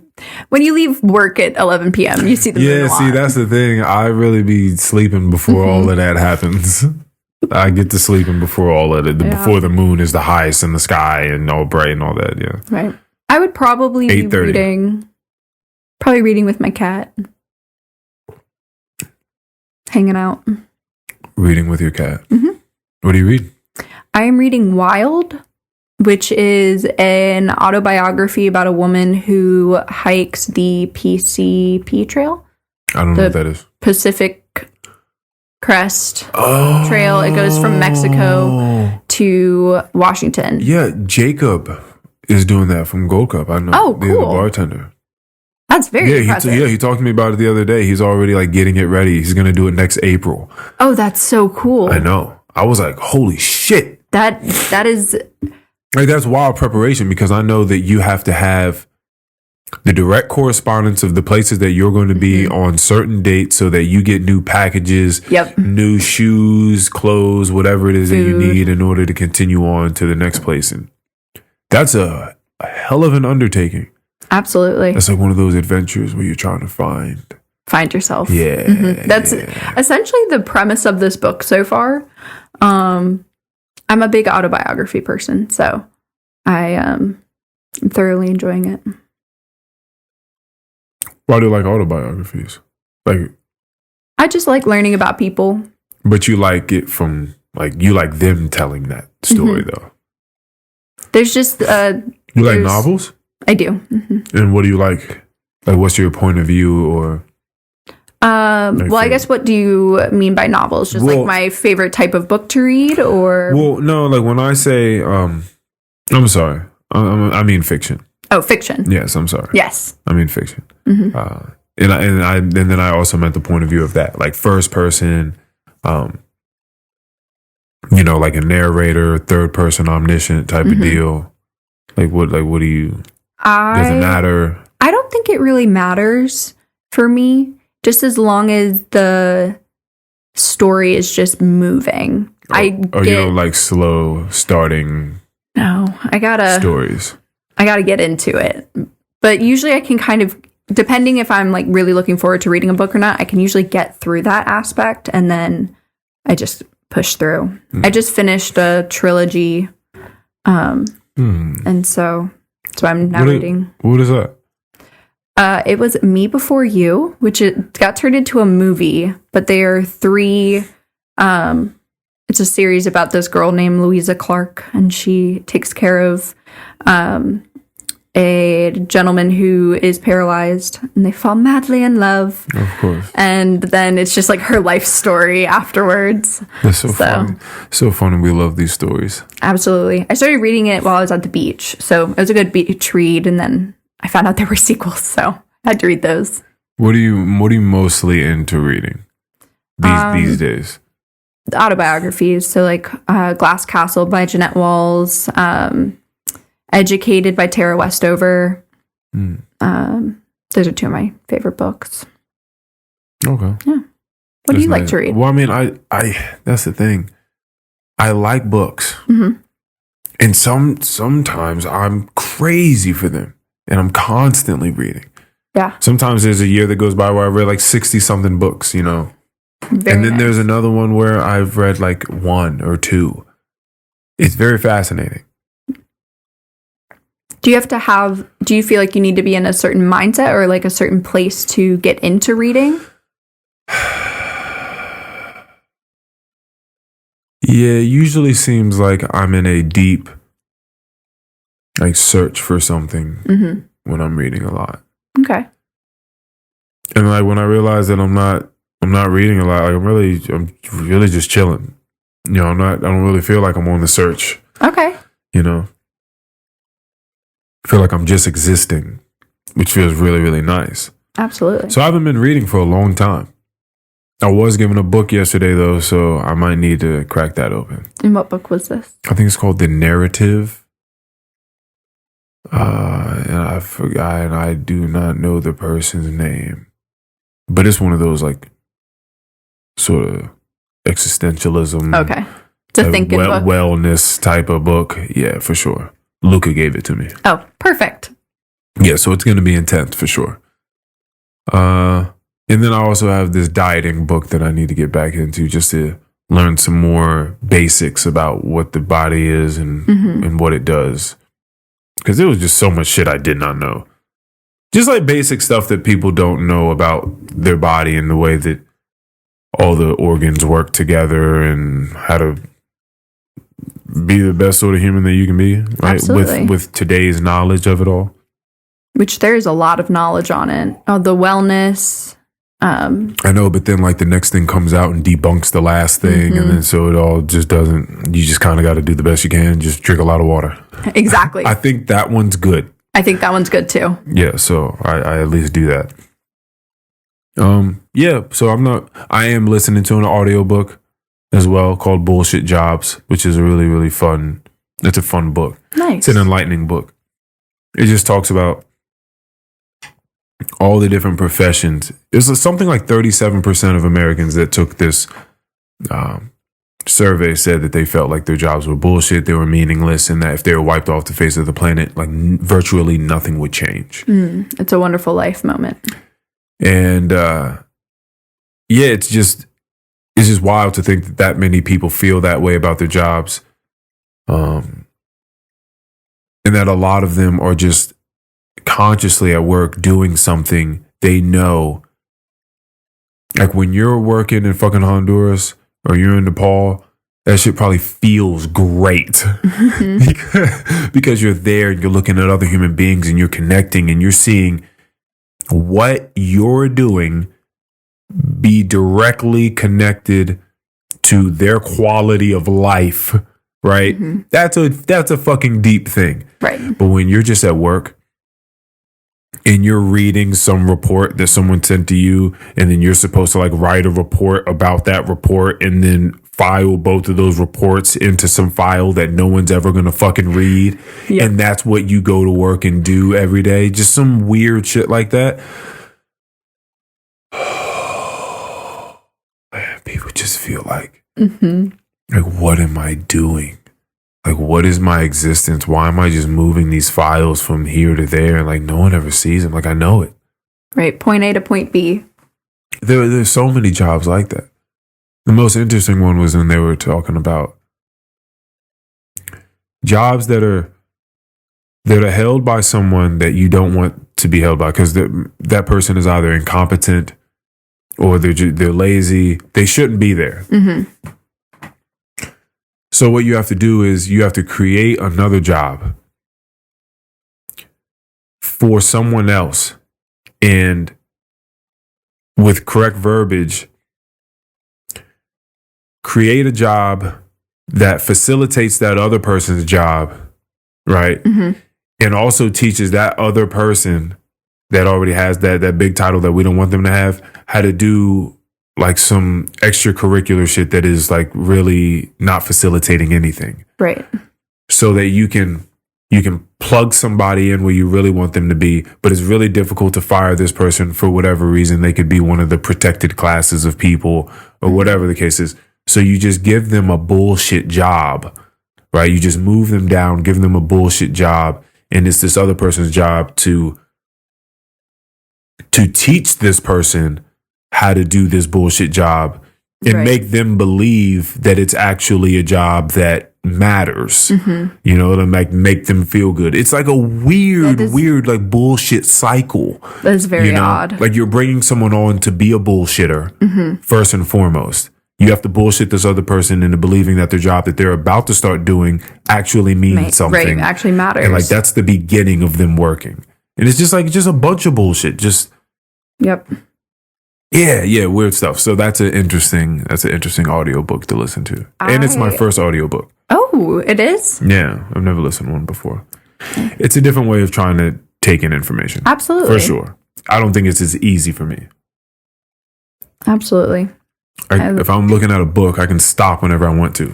When you leave work at 11 p.m., you see the moon a lot. See, that's the thing. I really be sleeping before all of that happens. I get to sleeping before all of it. Before the moon is the highest in the sky and all bright and all that, yeah. Right. I would probably be reading with my cat. Hanging out. Reading with your cat. Mm-hmm. What do you read? I am reading Wild, which is an autobiography about a woman who hikes the PCP Trail. I don't know what that is. Pacific Crest Trail. It goes from Mexico to Washington. Yeah, Jacob is doing that from Gold Cup. I know. Oh, cool. The bartender. That's very impressive. He talked to me about it the other day. He's already like getting it ready. He's going to do it next April. Oh, that's so cool. I know. I was like, holy shit. That is... Like, that's wild preparation, because I know that you have to have the direct correspondence of the places that you're going to be on certain dates so that you get new packages, new shoes, clothes, whatever it is that you need in order to continue on to the next place. And that's a hell of an undertaking. Absolutely. That's like one of those adventures where you're trying to find yourself. Yeah. Mm-hmm. That's essentially the premise of this book so far. I'm a big autobiography person, so I am thoroughly enjoying it. Why do you like autobiographies? Like, I just like learning about people. But you like it from, like, you like them telling that story, though. There's just... you like novels? I do. Mm-hmm. And what do you like? Like, what's your point of view, or... well, I guess, what do you mean by novels? Just like my favorite type of book to read, or? Well, no, like when I say, I'm sorry, I mean fiction. Oh, fiction. Yes, I'm sorry. Yes, I mean fiction. Mm-hmm. And then I also meant the point of view of that, like first person, like a narrator, third person omniscient type of deal. Like what do you? Does it matter? I don't think it really matters for me. Just as long as the story is just moving. You don't like slow starting. No, stories. I gotta get into it. But usually I can kind of, depending if I'm like really looking forward to reading a book or not, I can usually get through that aspect, and then I just push through. I just finished a trilogy And so that's why I'm narrating. What is that? It was Me Before You, which it got turned into a movie, but they are three. It's a series about this girl named Louisa Clark, and she takes care of a gentleman who is paralyzed, and they fall madly in love. Of course. And then it's just like her life story afterwards. That's so fun. So fun, and we love these stories. Absolutely. I started reading it while I was at the beach, so it was a good beach read, and then I found out there were sequels, so I had to read those. What are you mostly into reading these days? Autobiographies, so like Glass Castle by Jeanette Walls, Educated by Tara Westover. Those are two of my favorite books. Okay. Yeah. What do you like to read? Well, I mean, I that's the thing. I like books. Mm-hmm. And sometimes I'm crazy for them, and I'm constantly reading. Yeah. Sometimes there's a year that goes by where I read like 60-something books, you know. Very nice. There's another one where I've read like one or two. It's very fascinating. Do you feel like you need to be in a certain mindset or like a certain place to get into reading? Yeah, it usually seems like I'm in a deep like search for something when I'm reading a lot. Okay. And like when I realize that I'm not reading a lot, like I'm really just chilling. You know, I don't really feel like I'm on the search. Okay. You know? I feel like I'm just existing, which feels really, really nice. Absolutely. So I haven't been reading for a long time. I was given a book yesterday, though, so I might need to crack that open. And what book was this? I think it's called The Narrative. And I forgot, and I do not know the person's name. But it's one of those, like, sort of existentialism. Okay. It's a thinking book. Wellness type of book. Yeah, for sure. Luca gave it to me. Oh, perfect. Yeah, so it's going to be intense for sure. And then I also have this dieting book that I need to get back into just to learn some more basics about what the body is and what it does. Because there was just so much shit I did not know. Just like basic stuff that people don't know about their body and the way that all the organs work together and how to be the best sort of human that you can be, right? Absolutely. With today's knowledge of it all. Which there is a lot of knowledge on it. Oh, the wellness. I know, but then like the next thing comes out and debunks the last thing, and then so it all just doesn't. You just kind of got to do the best you can. Just drink a lot of water. Exactly. I think that one's good. I think that one's good too. Yeah, so I at least do that. Yeah, so I am listening to an audiobook as well called Bullshit Jobs, which is a really, really fun. It's a fun book. Nice. It's an enlightening book. It just talks about all the different professions. There's something like 37% of Americans that took this survey said that they felt like their jobs were bullshit, they were meaningless, and that if they were wiped off the face of the planet, like virtually nothing would change. It's a wonderful life moment. And yeah, it's just wild to think that many people feel that way about their jobs, and that a lot of them are just consciously at work doing something they know. Like when you're working in fucking Honduras or you're in Nepal, that shit probably feels great because you're there and you're looking at other human beings and you're connecting and you're seeing what you're doing be directly connected to their quality of life, right? That's a fucking deep thing. Right. But when you're just at work and you're reading some report that someone sent to you, and then you're supposed to like write a report about that report and then file both of those reports into some file that no one's ever going to fucking read. Yep. And that's what you go to work and do every day. Just some weird shit like that. Man, people just feel like, like, what am I doing? Like, what is my existence? Why am I just moving these files from here to there? And like, no one ever sees them. Like, I know it. Right. Point A to point B. There's so many jobs like that. The most interesting one was when they were talking about jobs that are held by someone that you don't want to be held by, because that person is either incompetent or they're lazy. They shouldn't be there. So what you have to do is you have to create another job for someone else, and with correct verbiage, create a job that facilitates that other person's job, right? And also teaches that other person that already has that big title that we don't want them to have, how to do like some extracurricular shit that is like really not facilitating anything. Right. So that you can plug somebody in where you really want them to be, but it's really difficult to fire this person for whatever reason. They could be one of the protected classes of people or whatever the case is. So you just give them a bullshit job, right? You just move them down, give them a bullshit job. And it's this other person's job to teach this person how to do this bullshit job and make them believe that it's actually a job that matters. You know, to make them feel good. It's like a weird like bullshit cycle. That's very odd. Like you're bringing someone on to be a bullshitter first and foremost. You have to bullshit this other person into believing that their job that they're about to start doing actually means something. Right, actually matters. And like that's the beginning of them working. And it's just a bunch of bullshit. Just Yeah, weird stuff. So that's an interesting audiobook to listen to. And it's my first audiobook. Oh, it is? Yeah, I've never listened to one before. It's a different way of trying to take in information. Absolutely. For sure. I don't think it's as easy for me. Absolutely. If I'm looking at a book, I can stop whenever I want to.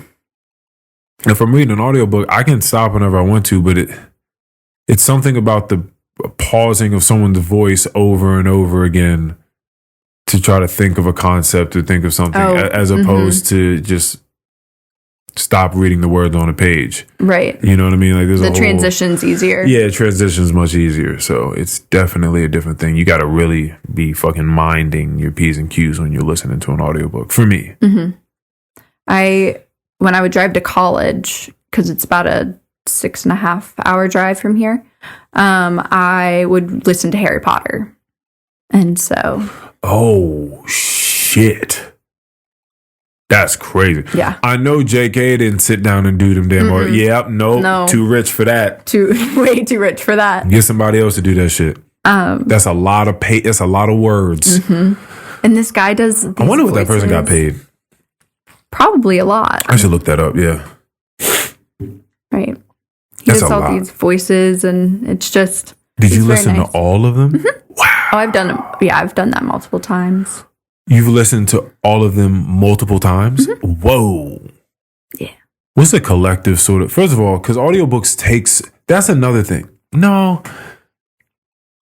If I'm reading an audiobook, I can stop whenever I want to, but it's something about the pausing of someone's voice over and over again to try to think of a concept or think of something as opposed to just stop reading the words on a page. Right. You know what I mean? Like there's the transition's easier. Yeah, transition's much easier. So it's definitely a different thing. You got to really be fucking minding your P's and Q's when you're listening to an audiobook. For me. When I would drive to college, because it's about a 6.5 hour drive from here, I would listen to Harry Potter. And so. Oh, shit. That's crazy. Yeah. I know JK didn't sit down and do them damn hard. Yep, no, too rich for that. Way too rich for that. Get somebody else to do that shit. That's a lot of that's a lot of words. And this guy does. I wonder what that person got paid. Probably a lot. I should look that up. Yeah. Right. He That's does a all lot. these voices, and it's just. Did you listen to all of them? Wow. Oh, I've done that multiple times. You've listened to all of them multiple times? Whoa. Yeah. What's the collective sort of, first of all, because audiobooks that's another thing. No.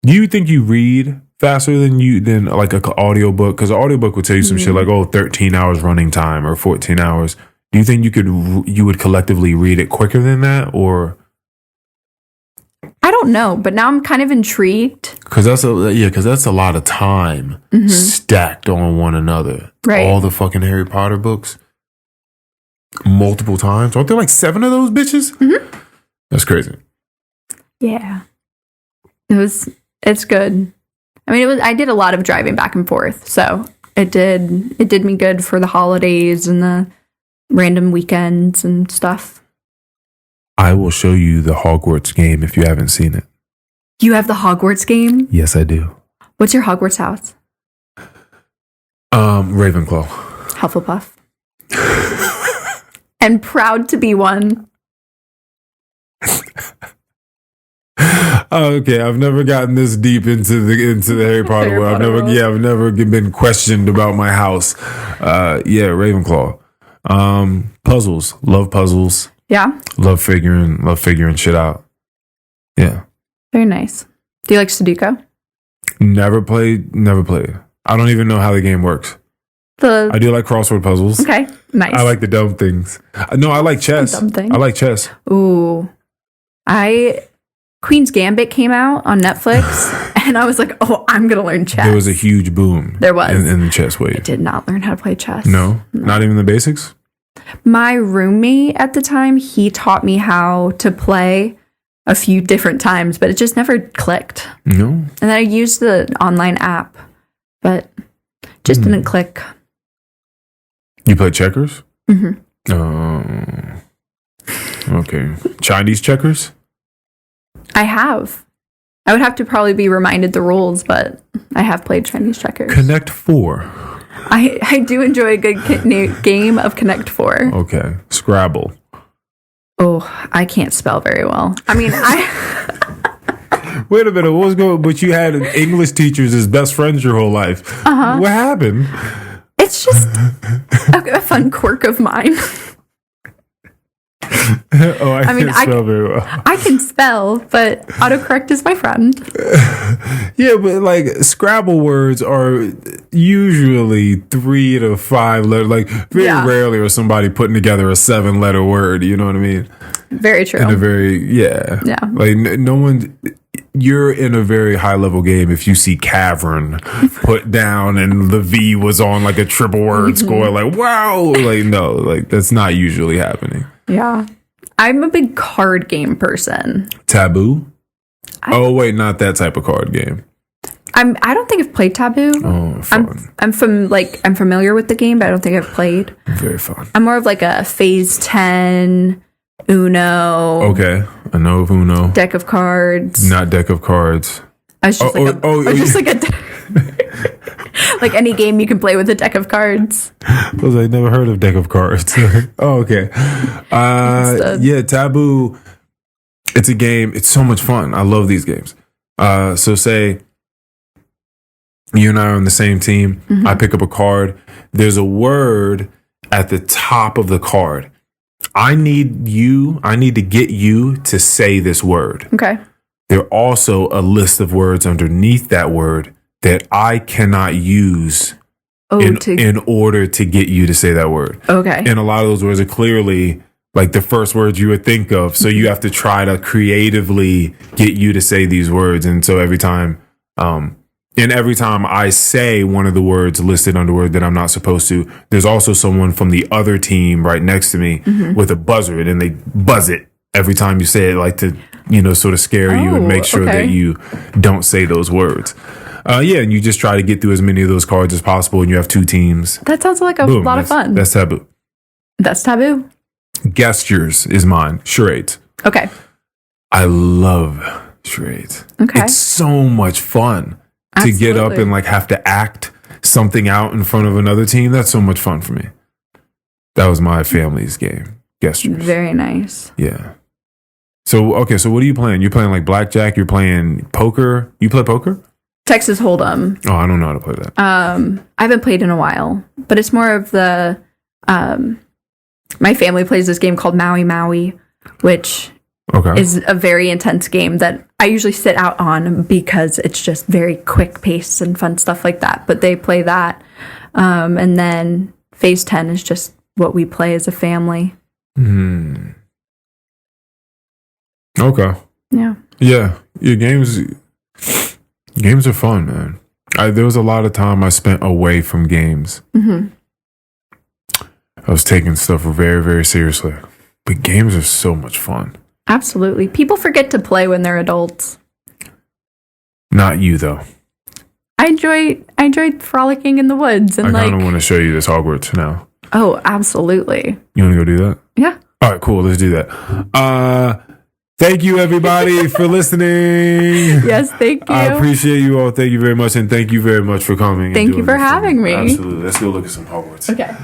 Do you think you read faster than like an audiobook? Because an audiobook would tell you some shit like, 13 hours running time or 14 hours. Do you think you would collectively read it quicker than that, or? I don't know, but now I'm kind of intrigued. Because that's a lot of time stacked on one another. Right. All the fucking Harry Potter books. Multiple times. Aren't there like 7 of those bitches? That's crazy. Yeah. It's good. I mean, I did a lot of driving back and forth, so it did me good for the holidays and the random weekends and stuff. I will show you the Hogwarts game if you haven't seen it. You have the Hogwarts game? Yes, I do. What's your Hogwarts house? Ravenclaw. Hufflepuff. And proud to be one. Okay, I've never gotten this deep into the Harry Potter world. I've never been questioned about my house. Ravenclaw. Puzzles. Love puzzles. Yeah. Love figuring shit out. Yeah. Very nice. Do you like Sudoku? Never played. I don't even know how the game works. I do like crossword puzzles. Okay. Nice. I like the dumb things. No, I like chess. Dumb thing. I like chess. Ooh. Queen's Gambit came out on Netflix, and I was like, oh, I'm going to learn chess. There was a huge boom. There was. In the chess wave. I did not learn how to play chess. No? Not even the basics? My roommate at the time, he taught me how to play a few different times, but it just never clicked. No. And then I used the online app, but just didn't click. You play checkers? Mm-hmm. Okay. Chinese checkers? I have. I would have to probably be reminded the rules, but I have played Chinese checkers. Connect 4. I do enjoy a good game of Connect 4. Okay. Scrabble. Oh, I can't spell very well. I mean, Wait a minute. What was going? But you had English teachers as best friends your whole life. What happened? It's just a fun quirk of mine. I mean, can't spell very well. I can spell, but autocorrect is my friend. Yeah, but like Scrabble words are usually 3 to 5 letters. Like very rarely are somebody putting together a 7-letter word. You know what I mean? Very true. In a very Like no one. You're in a very high level game if you see cavern put down and the V was on like a triple word score. Like wow, like no, like that's not usually happening. Yeah. I'm a big card game person. Taboo? Wait, not that type of card game. I don't think I've played Taboo. Oh, fun. I'm familiar with the game, but I don't think I've played. Very fun. I'm more of like a Phase 10, Uno. Okay. I know of Uno. Deck of cards. Not deck of cards. I was just like any game you can play with a deck of cards. I was like, never heard of deck of cards. Okay. Yeah, Taboo. It's a game. It's so much fun. I love these games. So say you and I are on the same team. I pick up a card. There's a word at the top of the card. I need to get you to say this word. Okay. There are also a list of words underneath that word that I cannot use in order to get you to say that word. Okay. And a lot of those words are clearly like the first words you would think of. So you have to try to creatively get you to say these words. And so every time I say one of the words listed under word that I'm not supposed to, there's also someone from the other team right next to me with a buzzer, and they buzz it every time you say it, like to, sort of scare you and make sure that you don't say those words. And you just try to get through as many of those cards as possible, and you have 2 teams. That sounds like a lot of fun. That's Taboo. That's Taboo. Gestures is mine. Charades. Okay. I love charades. Okay. It's so much fun. Absolutely. To get up and like have to act something out in front of another team. That's so much fun for me. That was my family's game. Gestures. Very nice. Yeah. So what are you playing? You're playing like blackjack? You're playing poker? You play poker? Texas Hold'em. Oh, I don't know how to play that. I haven't played in a while, but it's more of the my family plays this game called Maui Maui, which is a very intense game that I usually sit out on because it's just very quick paced and fun stuff like that. But they play that. And then Phase 10 is just what we play as a family. Okay. Yeah. Yeah. Your games are fun, man. There was a lot of time I spent away from games. I was taking stuff very, very seriously. But games are so much fun. Absolutely. People forget to play when they're adults. Not you, though. I enjoyed frolicking in the woods. And I kind of want to show you this Hogwarts now. Oh, absolutely. You want to go do that? Yeah. All right, cool. Let's do that. Thank you, everybody, for listening. Yes, thank you. I appreciate you all. Thank you very much. And thank you very much for coming. Thank you for having me. Absolutely. Let's go look at some Hogwarts. Okay.